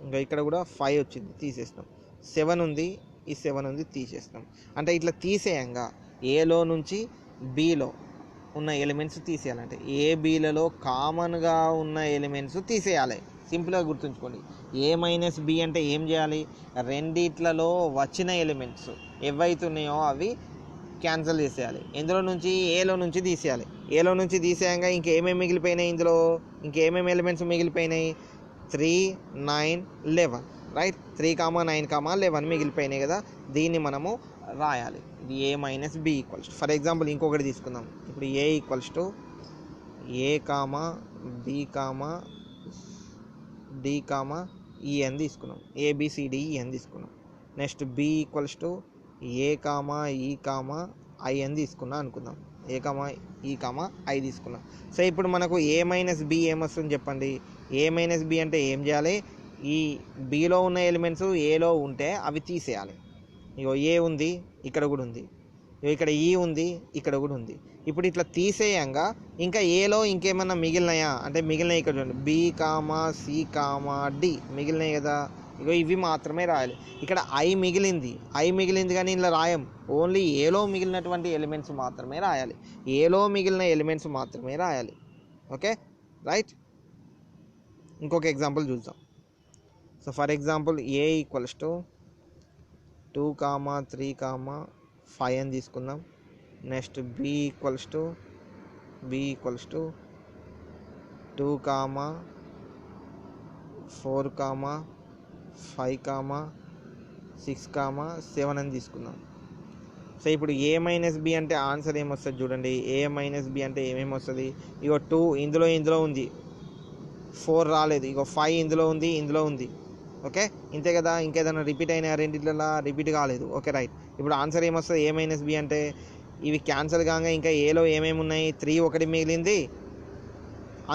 ఇంకా ఇక్కడ కూడా 5 వచ్చింది తీసేస్తాం, 7 ఉంది, ఈ 7 ఉంది తీసేస్తాం. అంటే ఇట్లా తీసేయంగా ఏలో నుంచి Bలో ఉన్న ఎలిమెంట్స్ తీసేయాలంటే ఏ Bలలో కామన్గా ఉన్న ఎలిమెంట్స్ తీసేయాలి. సింపుల్గా గుర్తుంచుకోండి, A మైనస్ B అంటే ఏం చేయాలి, రెండిట్లలో వచ్చిన ఎలిమెంట్స్ ఏవైతున్నాయో అవి క్యాన్సిల్ చేసేయాలి. ఇందులో నుంచి ఏలో నుంచి తీసేయాలి. ఏలో నుంచి తీసేయంగా ఇంకేమేమి మిగిలిపోయినాయి, ఇందులో ఇంకేమేమి ఎలిమెంట్స్ మిగిలిపోయినాయి, 3, 9, 11 రైట్. 3, 9, 11 మిగిలిపోయినాయి కదా, దీన్ని మనము రాయాలి. ఇది A minus B equals. For example ఇంకొకటి తీసుకుందాం. ఇప్పుడు A equals to A, B, D, E అని తీసుకున్నాం, ABCDE అని తీసుకున్నాం next B equals to A comma E comma I అని తీసుకున్నా అనుకుందాం. A comma E comma I తీసుకున్నాం. సో ఇప్పుడు మనకు ఏ మైనస్ బి ఏమొస్తుంది చెప్పండి. ఏ మైనస్ బి అంటే ఏం చేయాలి, ఈ బిలో ఉన్న ఎలిమెంట్స్ ఏలో ఉంటే అవి తీసేయాలి. ఇగో ఏ ఉంది, ఇక్కడ కూడా ఉంది, ఇక్కడ ఈ ఉంది, ఇక్కడ కూడా ఉంది. ఇప్పుడు ఇట్లా తీసేయంగా ఇంకా ఏలో ఇంకేమన్నా మిగిలినాయా అంటే మిగిలినాయి. ఇక్కడ చూడండి B comma C comma D మిగిలినాయి కదా. ఇగో ఇవి మాత్రమే రాయాలి. ఇక్కడ ఐ మిగిలింది కానీ ఇలా రాయం. ఓన్లీ ఏలో మిగిలినటువంటి ఎలిమెంట్స్ మాత్రమే రాయాలి. ఏలో మిగిలిన ఎలిమెంట్స్ మాత్రమే రాయాలి. Okay right. ఇంకొక ఎగ్జాంపుల్ చూద్దాం. So for example A equals to 2, 3, 5 అని తీసుకుందాం. నెక్స్ట్ బి ఈక్వల్స్ టు 2, 4, 5, 6, 7 అని తీసుకుందాం. సో ఇప్పుడు ఏ మైనస్ బి అంటే ఆన్సర్ ఏమొస్తుంది చూడండి. ఏ మైనస్ బి అంటే ఏమేమి వస్తుంది. ఇగో 2 ఇందులో ఉంది, 4 రాలేదు. ఇగో 5 ఇందులో ఉంది. ఓకే ఇంతే కదా. ఇంకేదైనా రిపీట్ అయినా రెండిట్లలో రిపీట్ కాలేదు. Okay right. ఇప్పుడు ఆన్సర్ ఏమొస్తుంది ఏ మైనస్ బి అంటే ఇవి క్యాన్సిల్ కాగా ఇంకా ఏలో ఏమేమి ఉన్నాయి, 3 ఒకటి మిగిలింది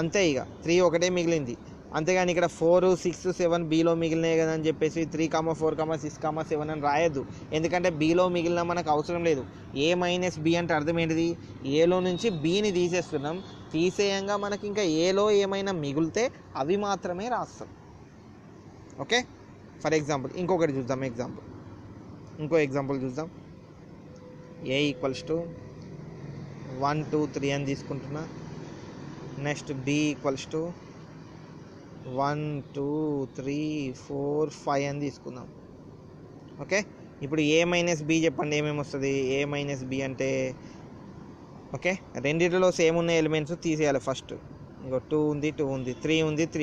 అంతే. ఇక 3 ఒకటే మిగిలింది అంతేగాని ఇక్కడ 4, 6, 7 బీలో మిగిలినాయి కదా అని చెప్పేసి 3, 4, 6, 7 అని రాయొద్దు. ఎందుకంటే బీలో మిగిలిన మనకు అవసరం లేదు. ఏ మైనస్ బి అంటే అర్థం ఏంటిది, ఏలో నుంచి బీని తీసేస్తున్నాం. తీసేయంగా మనకి ఇంకా ఏలో ఏమైనా మిగిలితే అవి మాత్రమే రాస్తాం. ఓకే ఫర్ ఎగ్జాంపుల్ ఇంకొకటి చూద్దాం. ఇంకో ఎగ్జాంపుల్ చూద్దాం. ఏ ఈక్వల్స్ టు 1, 2, 3 అని తీసుకుంటున్నా. నెక్స్ట్ బి ఈక్వల్స్ టు 1, 2, 3, 4, 5 అని తీసుకుందాం. ఓకే ఇప్పుడు ఏ మైనస్ బి చెప్పండి ఏమేమి వస్తుంది. ఏ మైనస్ బి అంటే ఓకే రెండిట్లో సేమ్ ఉన్న ఎలిమెంట్స్ తీసేయాలి ఫస్ట్. ఇంకో 2 ఉంది, 3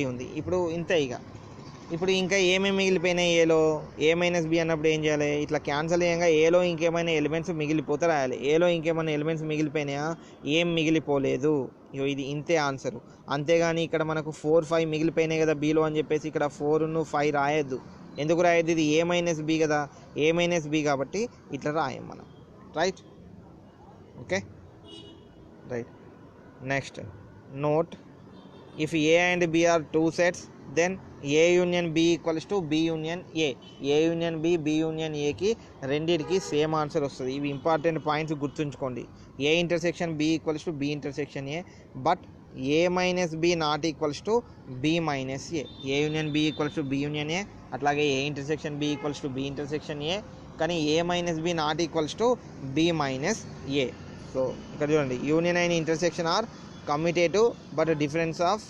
ఉంది. ఇప్పుడు ఇంతే. ఇప్పుడు ఇంకా ఏమేమి మిగిలిపోయినాయి ఏలో. ఏ మైనస్ బి అన్నప్పుడు ఏం చేయాలి, ఇట్లా క్యాన్సిల్ అయ్యాక ఏలో ఇంకేమైనా ఎలిమెంట్స్ మిగిలిపోతే రాయాలి. ఏలో ఇంకేమైనా ఎలిమెంట్స్ మిగిలిపోయినాయా, ఏం మిగిలిపోలేదు. ఇది ఇంతే ఆన్సరు. అంతేగాని ఇక్కడ మనకు 4, 5 మిగిలిపోయినాయి కదా బీలో అని చెప్పేసి ఇక్కడ 4, 5 రాయొద్దు. ఎందుకు రాయొద్దు, ఇది ఏ మైనస్ బి కదా. ఏ మైనస్ బి కాబట్టి ఇట్లా రాయం మనం. Right. Okay right. Next note, if A and B are two sets, then A union B equals to B union A. A union B, B union A కి రెండింటికి same answer వస్తుంది. ఇవి important points గుర్తుంచుకోండి. A intersection B equals to B intersection A, but A minus B not equals to B minus A. A union B equals to B union A, అట్లాగే A intersection B equals to B intersection A, కానీ A minus B not equals to B minus A. So ఇక్కడ చూడండి union and intersection are commutative but difference of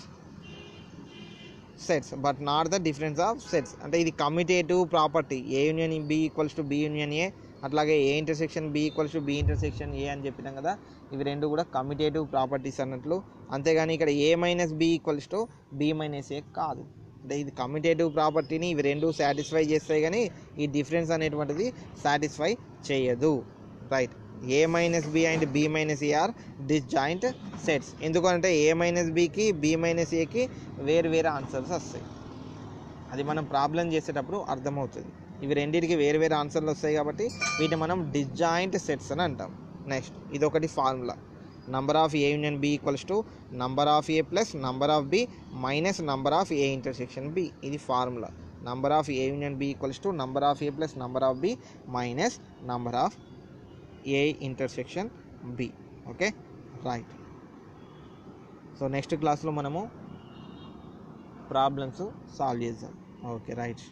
sets but not the difference of sets. అంటే ఇది commutative property. A union B equals to B union A, అట్లాగే A intersection B equals to B intersection A అని చెప్పినాం కదా. ఇవి రెండు కూడా commutative properties అన్నట్లు. అంతేగాని ఇక్కడ A minus B equals to B minus A కాదు. అంటే ఇది కమ్యూటేటివ్ ప్రాపర్టీని ఇవి రెండు సాటిస్ఫై చేస్తాయి కానీ ఈ డిఫరెన్స్ అనేటువంటిది సాటిస్ఫై చేయదు. Right. A minus B and B minus A are disjoint sets. ఎందుకంటే ఏ మైనస్ బికి బి మైనస్ ఏకి వేరు ఆన్సర్స్ వస్తాయి. అది మనం ప్రాబ్లం చేసేటప్పుడు అర్థమవుతుంది. ఇవి రెండింటికి వేరు ఆన్సర్లు వస్తాయి కాబట్టి వీటిని మనం డిస్జాయింట్ సెట్స్ అని అంటాం. నెక్స్ట్ ఇదొకటి formula. Number of A union B equals to number of A plus number of B minus number of A intersection B. ఇది formula. Number of A union B equals to number of A plus number of B minus number of A intersection B. Okay right. So next క్లాస్లో మనము problems solve చేద్దాం. Okay right.